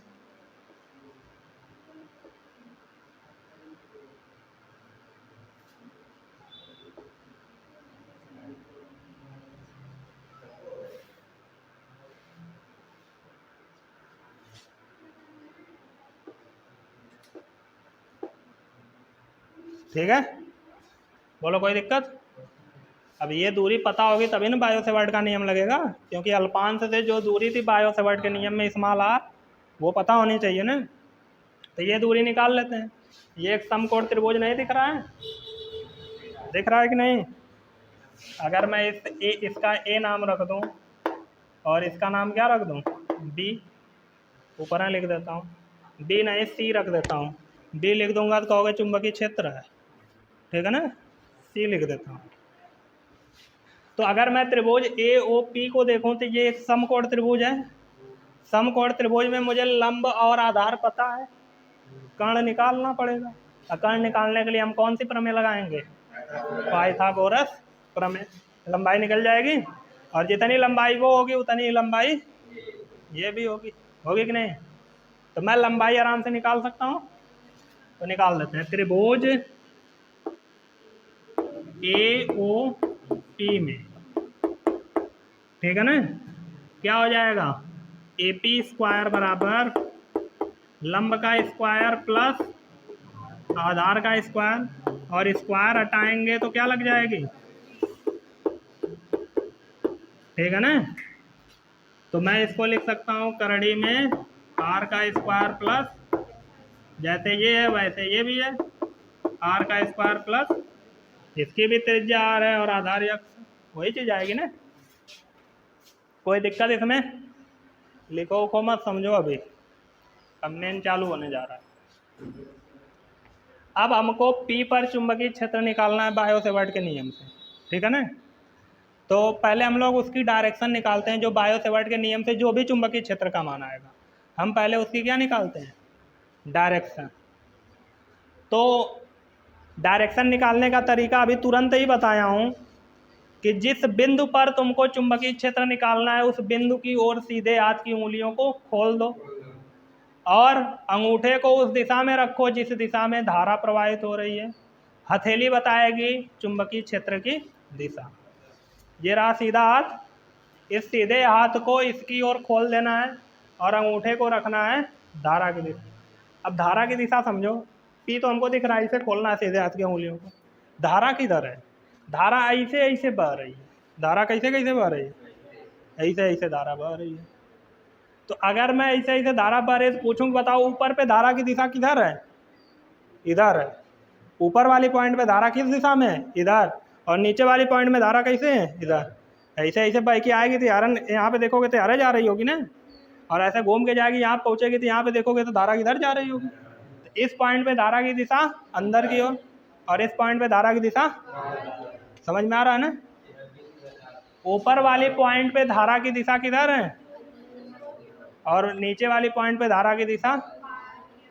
[SPEAKER 1] ठीक है, बोलो कोई दिक्कत? अब ये दूरी पता होगी तभी ना बायो सेवर्ट का नियम लगेगा, क्योंकि अल्पांश से जो दूरी थी बायो सेवर्ट के नियम में स्मॉल r, वो पता होनी चाहिए ना। तो ये दूरी निकाल लेते हैं। ये एक समकोण त्रिभुज नहीं दिख रहा है? दिख रहा है कि नहीं? अगर मैं इसका A नाम रख दूं और इसका नाम क्या रख दूं, B, ऊपर लिख देता हूँ, B नहीं C रख देता हूँ। B लिख दूंगा तो कहोगे चुंबकीय क्षेत्र है, ठीक है ना। C लिख देता हूँ। तो अगर मैं त्रिभुज AOP को देखूं तो ये एक समकोण त्रिभुज है। समकोण त्रिभुज में मुझे लंब और आधार पता है, कर्ण निकालना पड़ेगा। कर्ण निकालने के लिए हम कौन सी प्रमेय लगाएंगे, पाइथागोरस प्रमेय। लंबाई निकल जाएगी, और जितनी लंबाई वो होगी उतनी लंबाई ये भी होगी कि नहीं। तो मैं लंबाई आराम से निकाल सकता हूँ, तो निकाल देते हैं। त्रिभुज AOP में, ठीक है ना, क्या हो जाएगा, AP स्क्वायर बराबर लंब का स्क्वायर प्लस आधार का स्क्वायर, और स्क्वायर हटाएंगे तो क्या लग जाएगी, ठीक है ना। तो मैं इसको लिख सकता हूँ करड़ी में r का स्क्वायर प्लस, जैसे ये है वैसे ये भी है, r का स्क्वायर प्लस, इसकी भी त्रिज्या r है और आधार यक्ष, वही चीज आएगी ना। कोई दिक्कत इसमें? लिखो को मत समझो, अभी हमने चालू होने जा रहा है। अब हमको P पर चुंबकीय क्षेत्र निकालना है बायो सेवर्ट के नियम से, ठीक है ना। तो पहले हम लोग उसकी डायरेक्शन निकालते हैं, जो बायो सेवर्ट के नियम से जो भी चुंबकीय क्षेत्र का मान आएगा, हम पहले उसकी क्या निकालते हैं, डायरेक्शन। तो डायरेक्शन निकालने का तरीका अभी तुरंत ही बताया हूँ। कि जिस बिंदु पर तुमको चुंबकीय क्षेत्र निकालना है उस बिंदु की ओर सीधे हाथ की उंगलियों को खोल दो और अंगूठे को उस दिशा में रखो जिस दिशा में धारा प्रवाहित हो रही है। हथेली बताएगी चुंबकीय क्षेत्र की दिशा। ये रहा सीधा हाथ, इस सीधे हाथ को इसकी ओर खोल देना है और अंगूठे को रखना है धारा की दिशा। अब धारा की दिशा समझो, पी तो हमको दिख रहा है, इसे खोलना है सीधे हाथ की उंगलियों को। धारा किधर है? धारा ऐसे ऐसे बह रही है। धारा कैसे कैसे बह रही है? ऐसे ऐसे धारा बह रही है। तो अगर मैं ऐसे ऐसे धारा बह रही है तो पूछूं बताओ ऊपर पे धारा की दिशा किधर है? इधर है। ऊपर वाली पॉइंट पे धारा किस दिशा में है? इधर। और नीचे वाली पॉइंट में धारा कैसे है? इधर। ऐसे ऐसे बह के आएगी तो यार यहाँ पे देखोगे तो यार जा रही होगी ना, और ऐसे घूम के जाएगी यहाँ पहुँचेगी तो यहाँ पे देखोगे तो धारा किधर जा रही होगी। तो इस पॉइंट पे धारा की दिशा अंदर की ओर और इस पॉइंट पे धारा की दिशा, समझ में आ रहा है ना? ऊपर वाली पॉइंट पे धारा की दिशा किधर है और नीचे वाली पॉइंट पे धारा की दिशा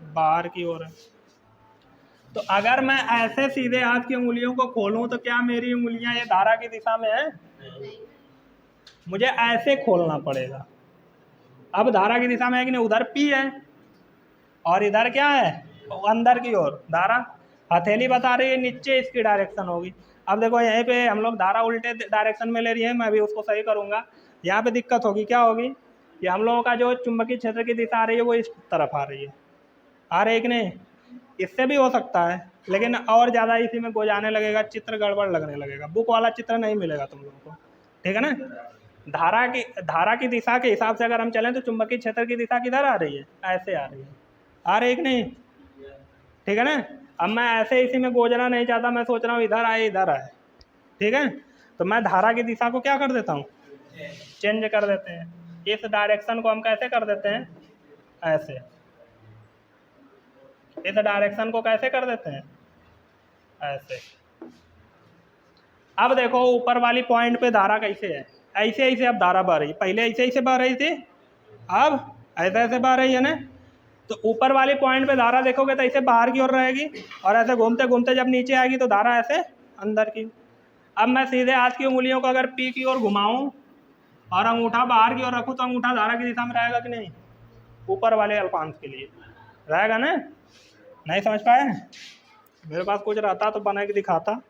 [SPEAKER 1] बाहर की ओर है। तो अगर मैं ऐसे सीधे हाथ की उंगलियों को खोलूं तो क्या मेरी उंगलियां ये धारा की दिशा में है? मुझे ऐसे खोलना पड़ेगा। अब धारा की दिशा में है कि नहीं? उधर पी है और इधर क्या है? अंदर की ओर धारा। हथेली बता रही है नीचे इसकी डायरेक्शन होगी। अब देखो यहीं पे हम लोग धारा उल्टे डायरेक्शन में ले रही है, मैं भी उसको सही करूँगा। यहाँ पे दिक्कत होगी, क्या होगी कि हम लोगों का जो चुंबकीय क्षेत्र की दिशा आ रही है वो इस तरफ आ रही है। आ रही है कि नहीं? इससे भी हो सकता है लेकिन और ज़्यादा इसी में गो जाने लगेगा, चित्र गड़बड़ लगने लगेगा, बुक वाला चित्र नहीं मिलेगा तुम लोगों को, ठीक है ना? धारा की दिशा के हिसाब से अगर हम चलें तो चुंबकीय क्षेत्र की दिशा किधर आ रही है? ऐसे आ रही है। आ रही है कि नहीं? ठीक है ना? अब मैं ऐसे इसी में गोजना नहीं चाहता, मैं सोच रहा हूँ इधर आए इधर आए, ठीक है? तो मैं धारा की दिशा को क्या कर देता हूँ? चेंज कर देते हैं। इस डायरेक्शन को हम कैसे कर देते हैं? ऐसे। इस डायरेक्शन को कैसे कर देते हैं? ऐसे। अब देखो ऊपर वाली पॉइंट पे धारा कैसे है? ऐसे ऐसे अब धारा बह रही, पहले ऐसे ऐसे बह रही थी, अब ऐसे ऐसे बह रही है ना। तो ऊपर वाली पॉइंट पे धारा देखोगे तो ऐसे बाहर की ओर रहेगी और ऐसे घूमते घूमते जब नीचे आएगी तो धारा ऐसे अंदर की। अब मैं सीधे हाथ की उंगलियों को अगर पी की ओर घुमाऊं और अंगूठा बाहर की ओर रखूं तो अंगूठा धारा की दिशा में रहेगा कि नहीं? ऊपर वाले अल्पांश के लिए रहेगा ना? नहीं समझ पाए? मेरे पास कुछ रहता तो बना के दिखाता।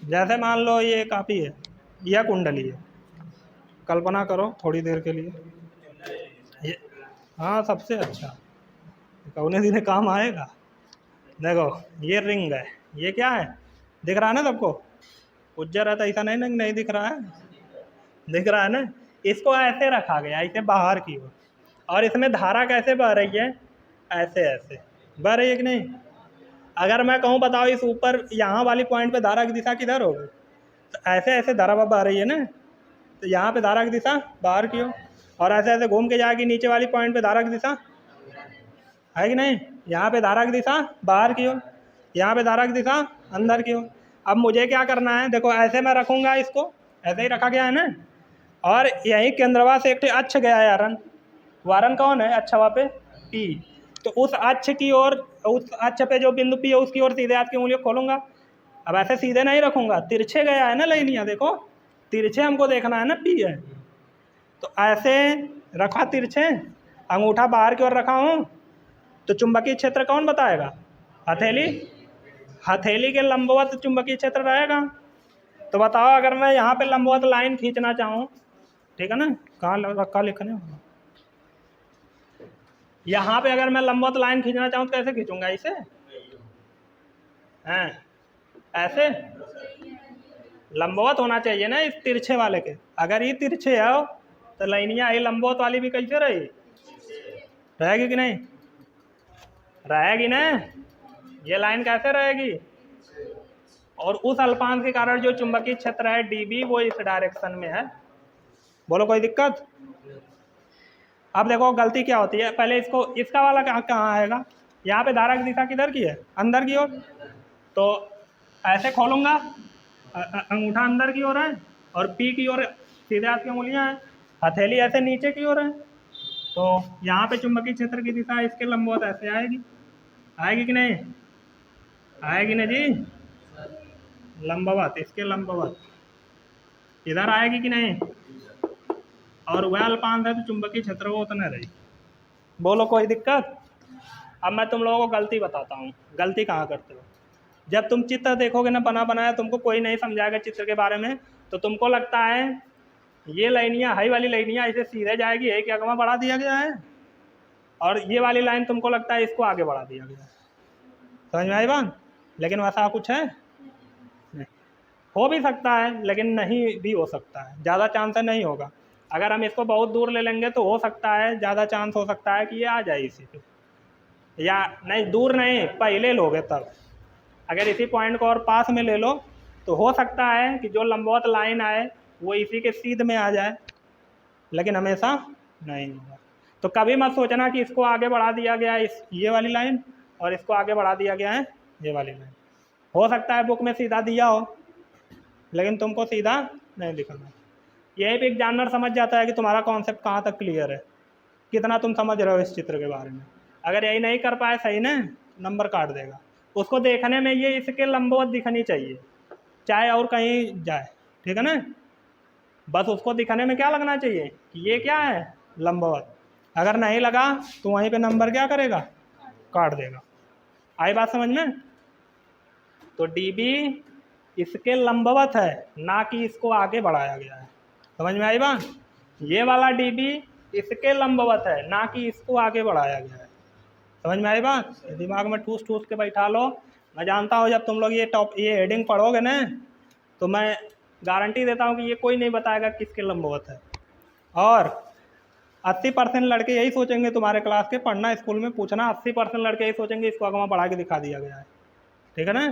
[SPEAKER 1] जैसे मान लो ये काफ़ी है, यह कुंडली है, कल्पना करो थोड़ी देर के लिए ये, हाँ सबसे अच्छा कौने दिन काम आएगा। देखो ये रिंग है, ये क्या है? दिख रहा है ना सबको? उज्जर है तो ऐसा नहीं नहीं दिख रहा है, दिख रहा है ना? इसको ऐसे रखा गया, ऐसे बाहर की ओर, और इसमें धारा कैसे बह रही है? ऐसे ऐसे बह रही है कि नहीं? अगर मैं कहूँ बताओ इस ऊपर यहाँ वाली पॉइंट पे धारा की दिशा किधर होगी? तो ऐसे ऐसे धारा बह रही है ना, तो यहाँ पे धारा की दिशा बाहर की ओर, और ऐसे ऐसे घूम के जाएगी नीचे वाली पॉइंट पे धारा की दिशा है कि नहीं? यहाँ पे धारा की दिशा बाहर की ओर, यहाँ पे धारा की दिशा अंदर की ओर। अब मुझे क्या करना है? देखो ऐसे मैं रखूँगा, इसको ऐसे ही रखा गया है ना, और यहीं केंद्रवा से एक अक्ष गया है यारन। वारन कौन है? अक्षवा पे पी। तो उस अक्ष की ओर, उस अक्ष पे जो बिंदु पी है उसकी ओर सीधे हाथ की उंगलियों खोलूंगा। अब ऐसे सीधे नहीं रखूंगा, तिरछे गया है ना लाइनियाँ, देखो तिरछे हमको देखना है ना, पी है तो ऐसे रखा तिरछे, अंगूठा बाहर की ओर रखा हूँ, तो चुंबकीय क्षेत्र कौन बताएगा? हथेली। हथेली के लंबवत चुंबकीय क्षेत्र रहेगा। तो बताओ अगर मैं यहाँ पे लंबवत लाइन खींचना चाहूँ, ठीक है ना? कहाँ रखा लिखने? यहाँ पे अगर मैं लंबवत लाइन खींचना चाहूँ तो कैसे खींचूंगा? इसे हैं ऐसे लंबवत होना चाहिए ना इस तिरछे वाले के। अगर ये तिरछे है तो लाइनियाँ ये लंबवत वाली भी कैसे रहेगी कि नहीं? रहेगी ना? ये लाइन कैसे रहेगी? और उस अल्पांश के कारण जो चुंबकीय क्षेत्र है dB वो इस डायरेक्शन में है। बोलो कोई दिक्कत? अब देखो गलती क्या होती है, पहले इसको, इसका वाला कहाँ आएगा? यहाँ पे धारा की दिशा किधर की है? अंदर की ओर। तो ऐसे खोलूंगा, अंगूठा अंदर की ओर है और पी की ओर सीधे हाथ की उंगलियां हैं, हथेली ऐसे नीचे की ओर है। तो यहाँ पे चुंबकीय क्षेत्र की दिशा इसके लंबवत ऐसे आएगी। आएगी कि नहीं? आएगी ना जी? लंबवत, इसके लंबवत। इधर आएगी कि नहीं, और वह अल्पांश है तो चुंबकीय क्षेत्र वो उतना रही। बोलो कोई दिक्कत। अब मैं तुम लोगों को गलती बताता हूँ, गलती कहाँ करते हो। जब तुम चित्र देखोगे ना बना बनाया, तुमको कोई नहीं समझाएगा चित्र के बारे में, तो तुमको लगता है ये लाइनियाँ हाई वाली लाइनियाँ इसे सीधे जाएगी, एक अगवा बढ़ा दिया गया है, और ये वाली लाइन तुमको लगता है इसको आगे बढ़ा दिया गया है। समझ में आई बात। लेकिन वैसा कुछ है नहीं। हो भी सकता है लेकिन नहीं भी हो सकता है, ज़्यादा चांस है नहीं होगा। अगर हम इसको बहुत दूर ले लेंगे तो हो सकता है, ज़्यादा चांस हो सकता है कि ये आ जाए इसी पे, या नहीं दूर नहीं पहले लोगे तब। अगर इसी पॉइंट को और पास में ले लो तो हो सकता है कि जो लंबवत लाइन आए वो इसी के सीध में आ जाए, लेकिन हमेशा नहीं होगा। तो कभी मत सोचना कि इसको आगे बढ़ा दिया गया है इस ये वाली लाइन, और इसको आगे बढ़ा दिया गया है ये वाली लाइन। हो सकता है बुक में सीधा दिया हो लेकिन तुमको सीधा नहीं दिखाना। यही भी एग्जामिनर समझ जाता है कि तुम्हारा कॉन्सेप्ट कहाँ तक क्लियर है, कितना तुम समझ रहे हो इस चित्र के बारे में। अगर यही नहीं कर पाए सही ना, नंबर काट देगा। उसको देखने में ये इसके लंबवत दिखनी चाहिए, चाहे और कहीं जाए, ठीक है ना। बस उसको दिखने में क्या लगना चाहिए कि ये क्या है, लंबवत। अगर नहीं लगा तो वहीं पे नंबर क्या करेगा, काट देगा। आई बात समझ में। तो डीबी इसके लंबवत है, ना कि इसको आगे बढ़ाया गया है। समझ में आई बात। ये वाला डीबी इसके लंबवत है, ना कि इसको आगे बढ़ाया गया है। समझ में आई बात। दिमाग में ठूस ठूस के बैठा लो। मैं जानता हूँ जब तुम लोग ये हेडिंग पढ़ोगे ना, तो मैं गारंटी देता हूँ कि ये कोई नहीं बताएगा किसके लंबवत है। और 80% लड़के यही सोचेंगे तुम्हारे क्लास के, पढ़ना स्कूल में पूछना, 80% लड़के यही सोचेंगे इसको अगवा बढ़ा के दिखा दिया गया है। ठीक है ना,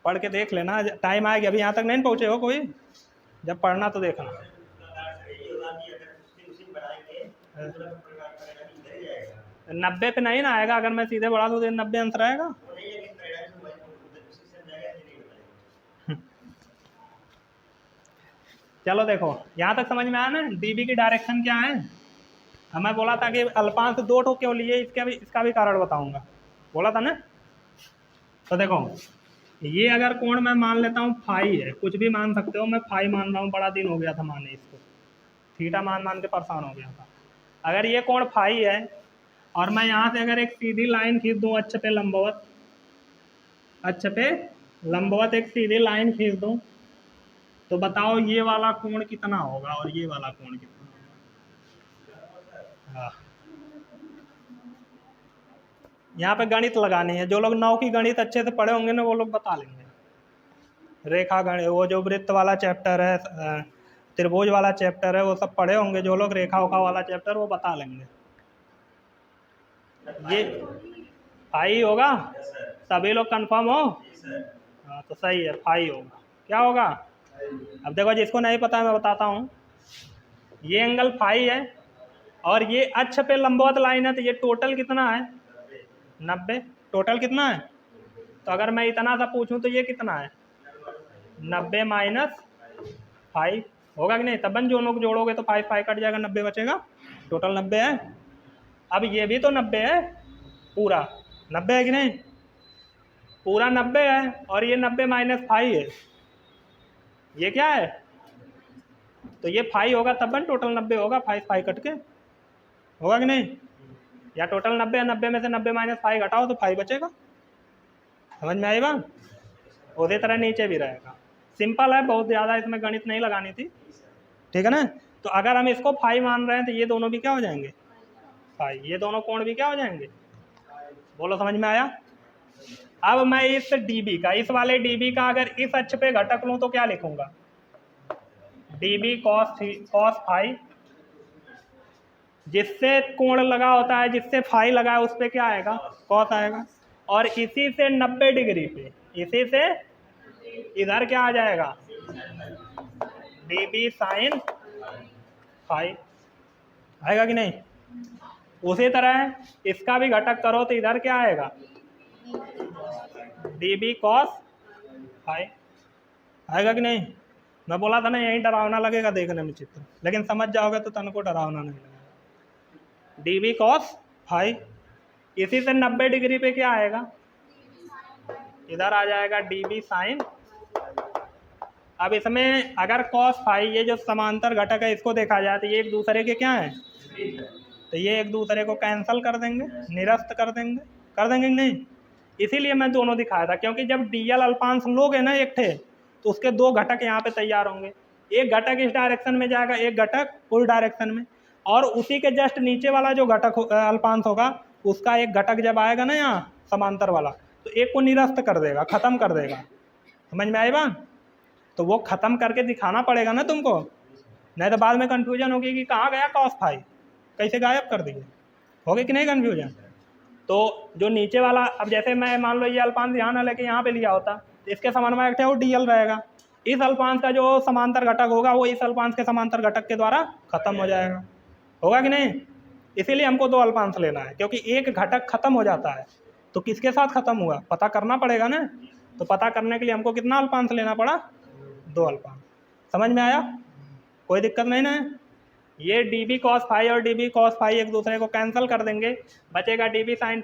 [SPEAKER 1] पढ़ के देख लेना, टाइम आएगा। अभी यहाँ तक नहीं पहुँचे हो कोई, जब पढ़ना तो देखना। नब्बे पे नहीं ना आएगा, अगर मैं सीधे बढ़ा दूँ तो 90 आंसर आएगा। चलो देखो यहाँ तक समझ में आया ना, डीबी की डायरेक्शन क्या है। हमें बोला था कि अल्पांश 2 ठो क्यों लिए, इसका भी कारण बताऊंगा, बोला था ना। तो देखो ये अगर कोण मैं मान लेता हूँ फाई है, कुछ भी मान सकते हो, मैं फाई मान रहा हूँ, बड़ा दिन हो गया था माने इसको, थीटा मान मान के परेशान हो गया था। अगर ये कोण फाई है और मैं यहाँ से अगर एक सीधी लाइन खींच दूँ अक्ष पे लंबवत, अक्ष पे लंबवत एक सीधी लाइन खींच दूँ, तो बताओ ये वाला कोण कितना होगा और ये वाला कोण कितना होगा। हाँ, यहाँ पे गणित लगानी है। जो लोग 9 की गणित अच्छे से पढ़े होंगे ना वो लोग बता लेंगे। रेखा गणित, वो जो वृत्त वाला चैप्टर है, त्रिभुज वाला चैप्टर है, वो सब पढ़े होंगे जो लोग। रेखा उखा वाला चैप्टर वो बता लेंगे। ये फाई होगा, सभी लोग कंफर्म हो। हाँ तो सही है, फाई होगा। क्या होगा, अब देखो जिसको नहीं पता है मैं बताता हूँ। ये एंगल फाई है और ये अक्ष पे लंबवत लाइन है, तो ये टोटल कितना है, 90। टोटल कितना है, तो अगर मैं इतना सा पूछूं तो ये कितना है, 90 माइनस 5 होगा कि नहीं। तब बन जो लोग जोड़ोगे तो 5 5 कट जाएगा, 90 बचेगा। टोटल 90 है। अब ये भी तो 90 है, पूरा 90 है कि नहीं, पूरा 90 है, और ये 90 माइनस 5 है, ये क्या है, तो ये 5 होगा तब बन टोटल 90 होगा, 5 5 कट के होगा कि नहीं। या टोटल 90 है, 90 में से 90 माइनस 5 घटाओ तो 5 बचेगा। समझ में आई बात। उसी तरह नीचे भी रहेगा। सिंपल है, बहुत ज़्यादा इसमें गणित नहीं लगानी थी, ठीक है ना। तो अगर हम इसको 5 मान रहे हैं तो ये दोनों भी क्या हो जाएंगे, 5। ये दोनों कोण भी क्या हो जाएंगे, बोलो समझ में आया। अब मैं इस डीबी का, इस वाले डीबी का अगर इस अक्ष पे घटक लूँ तो क्या लिखूंगा, डीबी कॉस फाई। जिससे कोण लगा होता है, जिससे फाई लगा है उस पर क्या आएगा, कॉस आएगा। और इसी से 90 डिग्री पे, इसी से इधर क्या आ जाएगा, डीबी साइन फाई आएगा कि नहीं। उसी तरह इसका भी घटक करो तो इधर क्या आएगा, डीबी कॉस फाई आएगा कि नहीं। मैं बोला था ना यही डरावना लगेगा देखने में चित्र, लेकिन समझ जाओगे तो तन को डरावना नहीं लगेगा। डीबी कॉस फाई, इसी से 90 डिग्री पे क्या आएगा, इधर आ जाएगा डीबी साइन। अब इसमें अगर कॉस फाई ये जो समांतर घटक है इसको देखा जाए तो ये एक दूसरे के क्या है, तो ये एक दूसरे को कैंसिल कर देंगे, निरस्त कर देंगे कि नहीं। इसीलिए मैं दोनों दिखाया था, क्योंकि जब डीएल अल्पांश लोगे ना एक थे तो उसके दो घटक यहाँ पे तैयार होंगे, एक घटक इस डायरेक्शन में जाएगा, एक घटक उस डायरेक्शन में, और उसी के जस्ट नीचे वाला जो घटक अल्पांश होगा उसका एक घटक जब आएगा ना यहाँ समांतर वाला तो एक को निरस्त कर देगा, खत्म कर देगा। समझ में आई बात? तो वो खत्म करके दिखाना पड़ेगा ना तुमको, नहीं तो बाद में कंफ्यूजन होगी कि कहाँ गया कॉस फाई, कैसे गायब कर दिए, होगी कि नहीं कंफ्यूजन। तो जो नीचे वाला, अब जैसे मैं मान लो ये अल्पांश यहाँ ना लेके यहाँ पे लिया होता तो इसके समन्वय वो डीएल रहेगा, इस अल्पांश का जो समांतर घटक होगा वो इस अल्पांश के समांतर घटक के द्वारा खत्म हो जाएगा, होगा कि नहीं। इसीलिए हमको दो अल्पांश लेना है, क्योंकि एक घटक खत्म हो जाता है तो किसके साथ खत्म हुआ पता करना पड़ेगा ना, तो पता करने के लिए हमको कितना अल्पांश लेना पड़ा, दो अल्पांश। समझ में आया, कोई दिक्कत नहीं ना। ये डी बी कॉस फाई और डी बी कॉस फाई एक दूसरे को कैंसिल कर देंगे, बचेगा डी बी साइन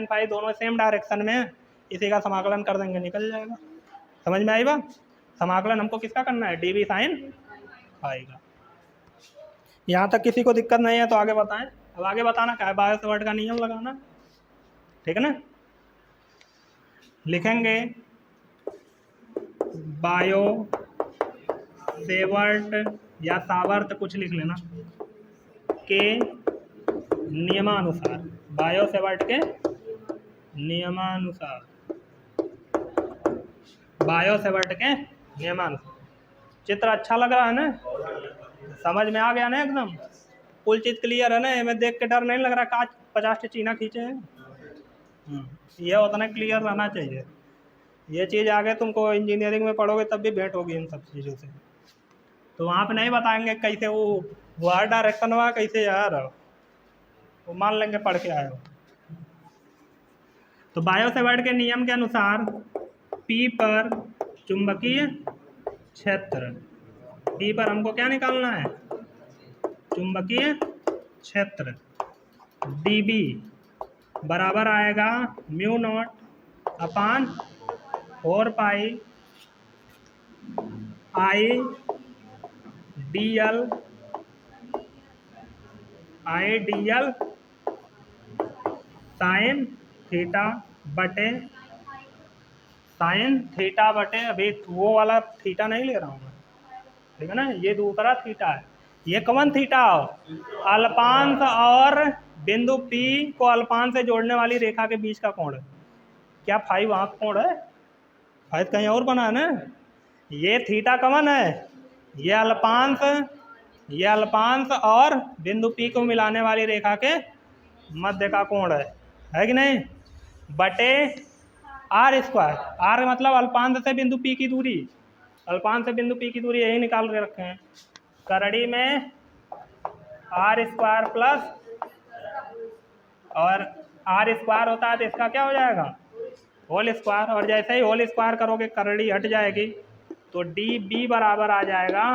[SPEAKER 1] फाई दोनों सेम डायरेक्शन में है, इसी का समाकलन कर देंगे, निकल जाएगा। समझ में आई बात? समाकलन हमको किसका करना है, डी बी साइन फाई का। यहाँ तक किसी को दिक्कत नहीं है तो आगे बताएं। अब आगे बताना क्या है, बायो सेवर्ट का नियम लगाना, ठीक है ना। लिखेंगे बायो सेवर्ट या सावर्त कुछ लिख लेना के नियमानुसार, बायो सेवर्ट के नियमानुसार, बायो सेवर्ट के नियमानुसार। चित्र अच्छा लग रहा है ना, समझ में आ गया ना, एकदम कुल चीज क्लियर है ना, हमें देख के डर नहीं लग रहा काज 50 चीना खींचे हैं। ये उतना क्लियर रहना चाहिए, ये चीज़ आगे तुमको इंजीनियरिंग में पढ़ोगे तब भी भेंट होगी इन सब चीज़ों से। तो वहाँ पे नहीं बताएंगे कैसे वो वार डायरेक्शन हुआ कैसे यार, वो मान लेंगे पढ़ के आए हो। तो बायो सेवर्ट के नियम के अनुसार P पर चुंबकीय क्षेत्र, P पर हमको क्या निकालना है, चुंबकीय क्षेत्र, dB बराबर आएगा mu naught upon 4 pi I D L sine theta बटे अभी वो वाला थीटा नहीं ले रहा हूँ मैं, ठीक है ना, ये दूसरा थीटा है। ये कौन थीटा हो, अल्पांश और बिंदु P को अल्पांश से जोड़ने वाली रेखा के बीच का कोण है। क्या फाई वहाँ कोण है, फाई कहीं और बना है ना। ये थीटा कौन है, ये अल्पांश और बिंदु P को मिलाने वाली रेखा के मध्य का कोण है कि नहीं, बटे आर स्क्वायर। आर मतलब अल्पांश से बिंदु P की दूरी, अल्पांश से बिंदु P की दूरी यही निकाल के रखे हैं, करड़ी में आर स्क्वायर प्लस, और आर स्क्वायर होता है तो इसका क्या हो जाएगा, होल स्क्वायर, और जैसे ही होल स्क्वायर करोगे करड़ी हट जाएगी तो डी बी बराबर आ जाएगा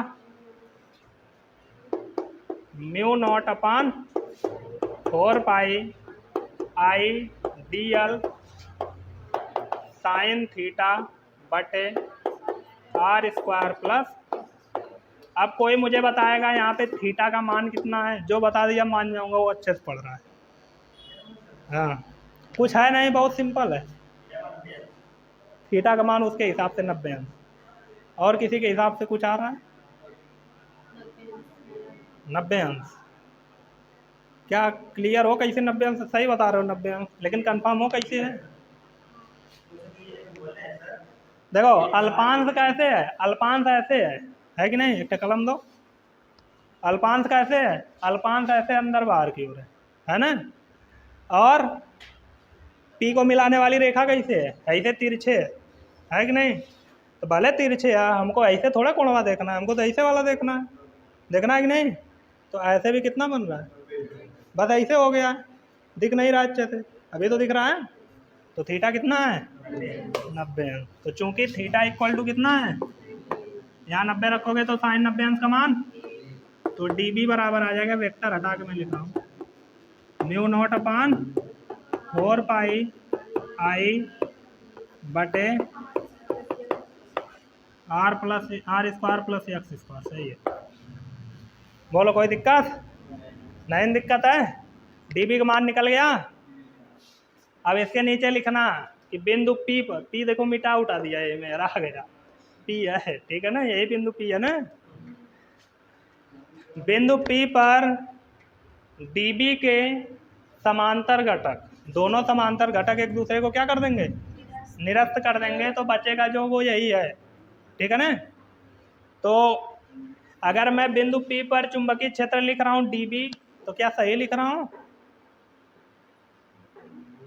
[SPEAKER 1] mu naught upon 4 pi I D L sine theta बटे आर स्क्वायर प्लस। अब कोई मुझे बताएगा यहाँ पे थीटा का मान कितना है, जो बता दिया मान जाऊंगा वो अच्छे से पढ़ रहा है। हाँ कुछ है नहीं, बहुत सिंपल है, थीटा का मान उसके हिसाब से 90 अंश। और किसी के हिसाब से कुछ आ रहा है 90 अंश, क्या क्लियर हो कैसे 90 अंश, सही बता रहे हो 90 अंश, लेकिन कंफर्म हो कैसे है। देखो अल्पांश कैसे है, अल्पांश ऐसे है कि नहीं, एक कलम दो, अल्पांश कैसे है, अल्पांश ऐसे अंदर बाहर की ओर है ना, और P को मिलाने वाली रेखा कैसे है, ऐसे तिरछे है कि नहीं। तो भले तिरछे है, हमको ऐसे थोड़ा कोणवा देखना है, हमको तो ऐसे वाला देखना है कि नहीं। तो ऐसे भी कितना बन रहा है, बस ऐसे हो गया, दिख नहीं रहा अच्छे से, अभी तो दिख रहा है। तो थीटा कितना है 90 अंश। तो चूंकि थीटा इक्वल टू कितना है, यहाँ 90 रखोगे तो साइन 90 अंश का मान, तो डी बी बराबर आ जाएगा, वेक्टर हटा के मैं लिख रहा हूँ mu naught upon 4 pi I बटे R square plus X square, सही है। बोलो कोई दिक्कत? नहीं दिक्कत है। डीबी का मान निकल गया। अब इसके नीचे लिखना कि बिंदु पी पर, पी देखो मिटा उठा दिया, ये मेरा आ गया, पी है, ठीक है ना, यही बिंदु पी है ना। बिंदु पी पर डीबी के समांतर घटक, दोनों समांतर घटक एक दूसरे को क्या कर देंगे? निरस्त कर देंगे, तो बचेगा जो वो यही है, ठीक है ना। तो अगर मैं बिंदु पी पर चुंबकीय क्षेत्र लिख रहा हूं डीबी, तो क्या सही लिख रहा हूं?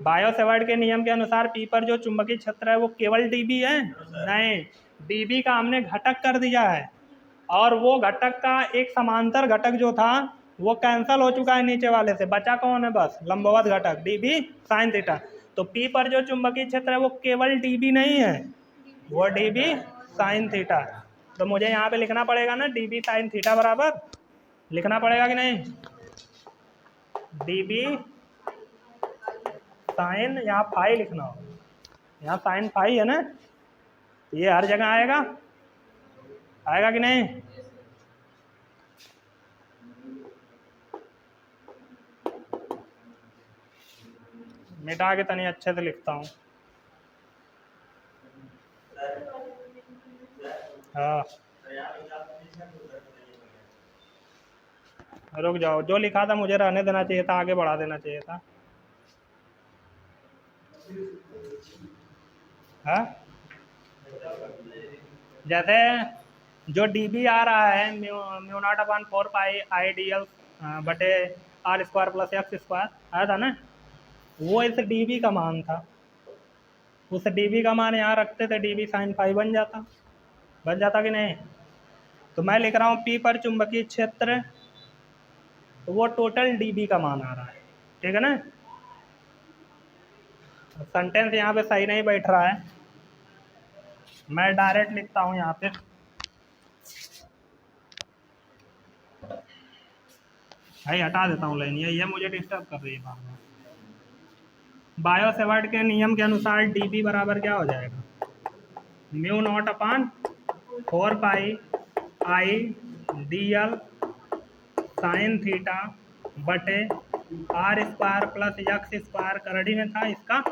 [SPEAKER 1] बायो सेवर्ट के नियम के अनुसार पी पर जो चुंबकीय क्षेत्र है वो केवल डीबी है? नहीं, डीबी का हमने घटक कर दिया है, और वो घटक का एक समांतर घटक जो था वो कैंसल हो चुका है नीचे वाले से, बचा कौन है? बस लंबवत घटक डीबी साइन थीटा। तो पी पर जो चुंबकीय क्षेत्र है वो केवल डीबी नहीं है, वो डीबी साइन थीटा। तो मुझे यहाँ पे लिखना पड़ेगा ना डीबी साइन थीटा बराबर, लिखना पड़ेगा कि नहीं? डीबी साइन, यहाँ फाई लिखना हो, यहाँ साइन फाई है ना, ये हर जगह आएगा, आएगा कि नहीं? मिटा के तनी अच्छे से लिखता हूँ। हाँ रुक जाओ, जो लिखा था मुझे रहने देना चाहिए था, आगे बढ़ा देना चाहिए था। हाँ, जैसे जो डीबी आ रहा है mu naught upon 4 pi I D L बटे R square plus X square आया था ना, वो इस डीबी का मान था। उस डीबी का मान यहाँ रखते थे, डीबी साइन फाई बन जाता कि नहीं? तो मैं लिख रहा हूँ पी पर चुंबकीय क्षेत्र, तो वो टोटल डीबी का मान आ रहा है, ठीक है ना। सेंटेंस यहाँ पे सही नहीं बैठ रहा है, मैं डायरेक्ट लिखता हूँ यहाँ पे। भाई हटा देता हूँ लाइन, ये मुझे डिस्टर्ब कर रही है बार बार। बायो सेवर्ट के नियम के अनुसार डीबी बराबर क्या हो जाएगा? Mu naught upon 4 pi I D L sine theta बटे R square plus X square, करड़ी में था इसका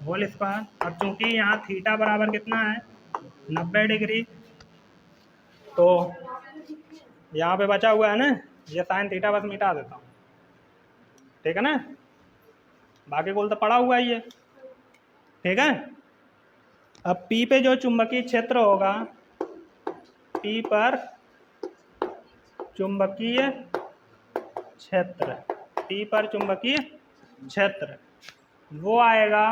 [SPEAKER 1] होल स्क्वायर। अब चूंकि यहाँ थीटा बराबर कितना है? 90 डिग्री, तो यहाँ पे बचा हुआ है ना, ये साइन थीटा बस मिटा देता हूँ, ठीक है ना, बाकी कुल तो पड़ा हुआ ही है, ठीक है। अब पी पे जो चुंबकीय क्षेत्र होगा, पी पर चुंबकीय क्षेत्र, पी पर चुंबकीय क्षेत्र वो आएगा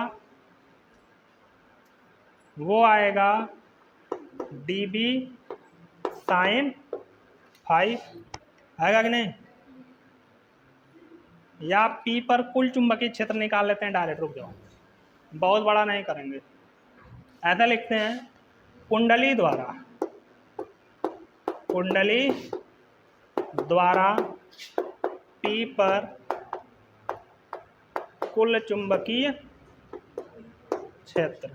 [SPEAKER 1] डीबी साइन फाई, आएगा कि नहीं? या पी पर कुल चुंबकीय क्षेत्र निकाल लेते हैं डायरेक्ट, रुक जाओ, बहुत बड़ा नहीं करेंगे, ऐसा लिखते हैं कुंडली द्वारा पी पर कुल चुंबकीय क्षेत्र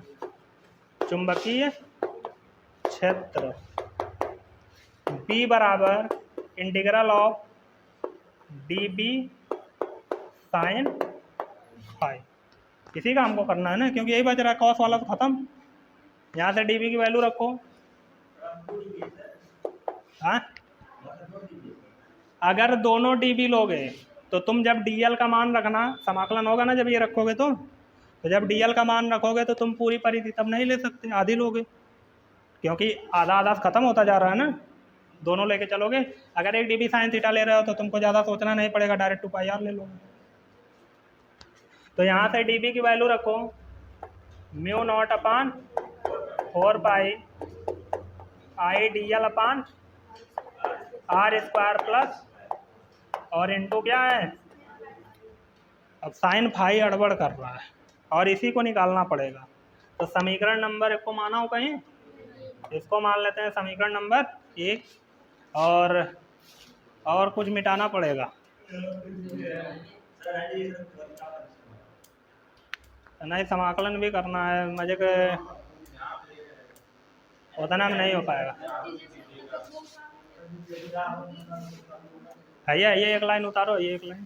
[SPEAKER 1] B बराबर integral of dB sine phi. इसी का हमको करना है ना, क्योंकि यही बच रहा है, कॉस वाला तो खत्म। यहाँ से dB की वैल्यू रखो। हाँ, अगर दोनों dB लोगे तो तुम जब dl का मान रखना, समाकलन होगा ना जब ये रखोगे, तो जब dl का मान रखोगे तो तुम पूरी परिधि तब नहीं ले सकते, आधी लोगे, क्योंकि आधा आधा खत्म होता जा रहा है ना, दोनों लेके चलोगे। अगर एक dB साइन थीटा ले रहे हो तो तुमको ज़्यादा सोचना नहीं पड़ेगा, डायरेक्ट 2πr ले लोगे। तो यहाँ से dB की वैल्यू रखो mu naught upon 4 pi I D L upon R square plus, और इंटू क्या है, अब साइन फाई अड़बड़ कर रहा है और इसी को निकालना पड़ेगा। तो समीकरण नंबर 1 को माना हो कहीं, इसको मान लेते हैं समीकरण नंबर 1, और कुछ मिटाना पड़ेगा, नहीं समाकलन भी करना है मजे के। उतना में नहीं हो पाएगा। है ये एक लाइन उतारो, ये एक लाइन,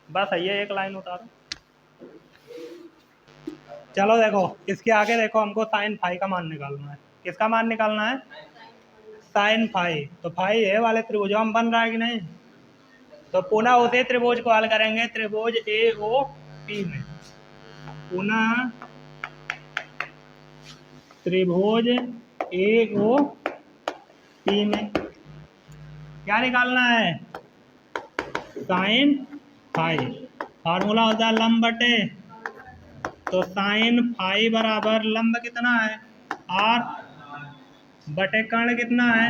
[SPEAKER 1] बस ये एक लाइन उतारो। चलो देखो इसके आगे देखो, हमको साइन फाई का मान निकालना है। किसका मान निकालना है? Sine phi. तो फाई ए वाले त्रिभुज में बन रहा है कि नहीं? तो पुनः उसी त्रिभुज को हल करेंगे, त्रिभुज ए ओ पी में। पुनः त्रिभुज ए ओ पी में क्या निकालना है? Sine phi. फार्मूला होता है लंब बटे, तो साइन फाई बराबर लंब कितना है? आर बटे कर्ण कितना है?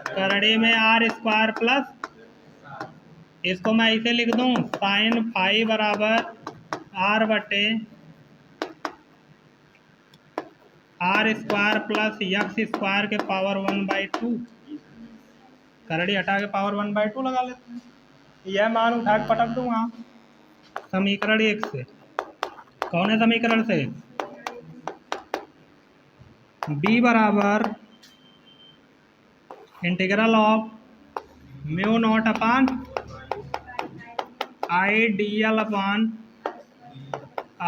[SPEAKER 1] करड़ी में आर स्क्वायर प्लस, इसको मैं इसे लिख दूं, साइन फाई बराबर आर बटे R square plus X square के पावर 1/2। करड़ी हटा के पावर 1/2 लगा लेते हैं। यह मान उठा के पटक दूंगा समीकरण 1 से। कौन है समीकरण से? b बराबर integral of mu naught upon I D L upon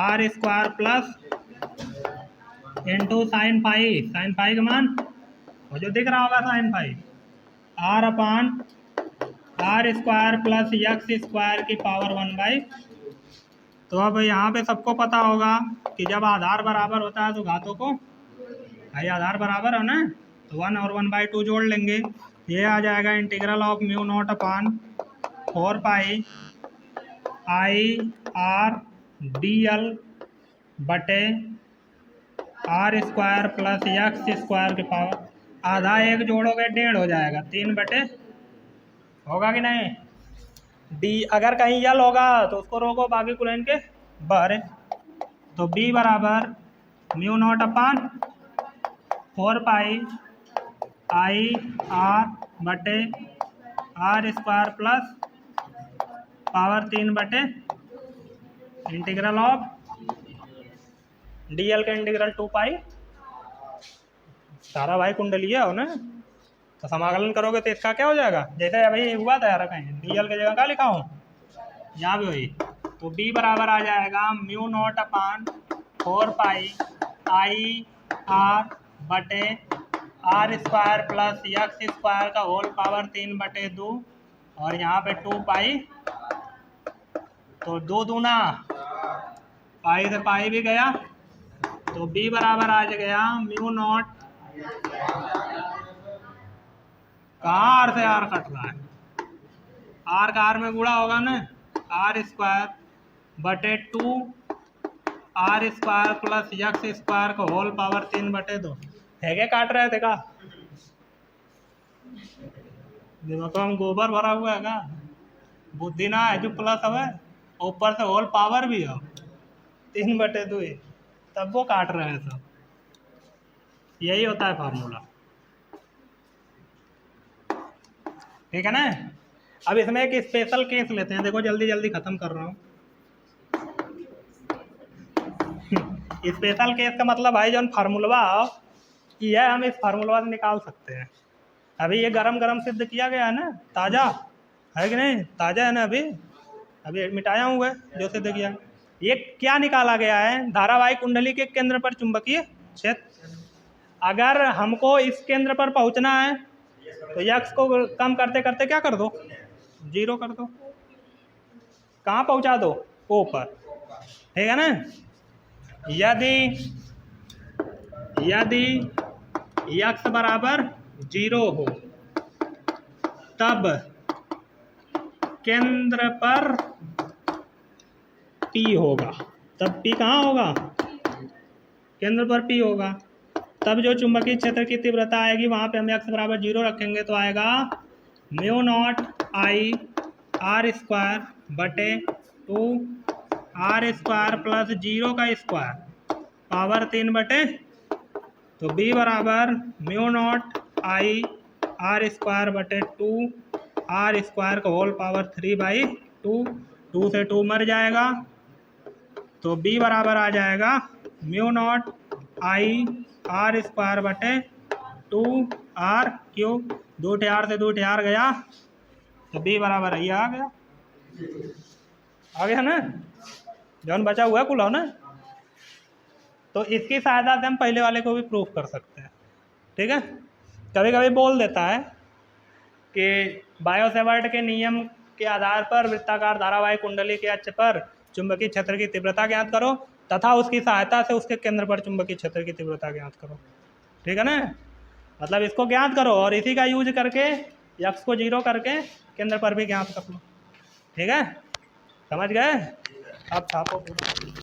[SPEAKER 1] R square plus into sine phi. Sine phi का मान वो जो दिख रहा होगा sine phi, R upon R square plus X square की पावर 1/। तो अब यहाँ पे सबको पता होगा कि जब आधार बराबर होता है तो घातों को, भाई आधार बराबर है ना, तो 1 और 1/2 जोड़ लेंगे। ये आ जाएगा integral of mu naught upon 4 pi I R D L बटे R square plus X square के पावर, आधा एक जोड़ोगे 1.5 हो जाएगा, 3 बटे, होगा कि नहीं? डी अगर कहीं यल होगा तो उसको रोको, बाकी को लाइन के बाहर। तो बी बराबर mu naught upon 4 pi I R बटे आर स्क्वायर प्लस पावर 3 बटे इंटीग्रल ऑफ डीएल का इंटीग्रल 2 पाई। सारा भाई कुंडली है ना, तो समाकलन करोगे तो इसका क्या हो जाएगा? जैसे अभी हुआ था यार, कहीं डीएल की जगह क्या लिखा हूँ, यहाँ भी वही। तो बी बराबर आ जाएगा mu naught upon 4 pi I R बटे R square plus X square का होल पावर 3/2, और यहाँ पे 2 पाई, तो 2 दूना पाई से पाई भी गया, तो b बराबर आ गया म्यू नॉट, कहाँ आर से आर कट रहा है, आर का आर में गुणा होगा ना, आर स्क्वायर बटे 2 R square plus X square का होल पावर 3/2। है क्या काट रहे थे का? दिमाग में गोबर भरा हुआ है का? बुद्धि ना है जो प्लस है, ऊपर से होल पावर भी हो 3/2, तब वो काट रहे हैं सब। यही होता है फार्मूला, ठीक है ना? अब इसमें एक स्पेशल केस लेते हैं, देखो जल्दी जल्दी खत्म कर रहा हूँ। स्पेशल केस का मतलब भाई जो फार्मूला ये हम इस फार्मूला से निकाल सकते हैं। अभी ये गरम गरम सिद्ध किया गया है ना, ताज़ा है कि नहीं? ताज़ा है ना, अभी मिटाया हुआ है जो सिद्ध किया। ये क्या निकाला गया है? धारावाहिक कुंडली के केंद्र पर चुंबकीय क्षेत्र। अगर हमको इस केंद्र पर पहुंचना है तो यक्स को कम करते करते क्या कर दो? 0 कर दो। कहाँ पहुंचा दो? ओ पर, ठीक है ना? यदि यक्स बराबर 0 हो तब केंद्र पर P होगा। तब P कहाँ होगा? केंद्र पर P होगा। तब जो चुंबकीय क्षेत्र की तीव्रता आएगी वहाँ पे हम x बराबर 0 रखेंगे, तो आएगा mu naught I R square बटे 2 आर स्क्वायर प्लस 0 का स्क्वायर पावर 3/, तो b बराबर mu naught I R square बटे 2 आर स्क्वायर का होल पावर 3/2। 2 से 2 मर जाएगा, तो b बराबर आ जाएगा mu naught I R square बटे 2r क्यूब, 2r से 2r गया तो b बराबर ये आ गया ना, जौन बचा हुआ है कुल हो ना। तो इसकी सहायता से हम पहले वाले को भी प्रूफ कर सकते हैं, ठीक है। कभी कभी बोल देता है कि बायो-सेवर्ट के नियम के आधार पर वृत्ताकार धारावाही कुंडली के अक्ष पर चुंबकीय क्षेत्र की तीव्रता ज्ञात करो तथा उसकी सहायता से उसके केंद्र पर चुंबकीय क्षेत्र की तीव्रता ज्ञात करो, ठीक है ना। मतलब इसको ज्ञात करो और इसी का यूज करके x को 0 करके केंद्र पर भी ज्ञात कर लो, ठीक है। समझ गए? अब छापो पूरा।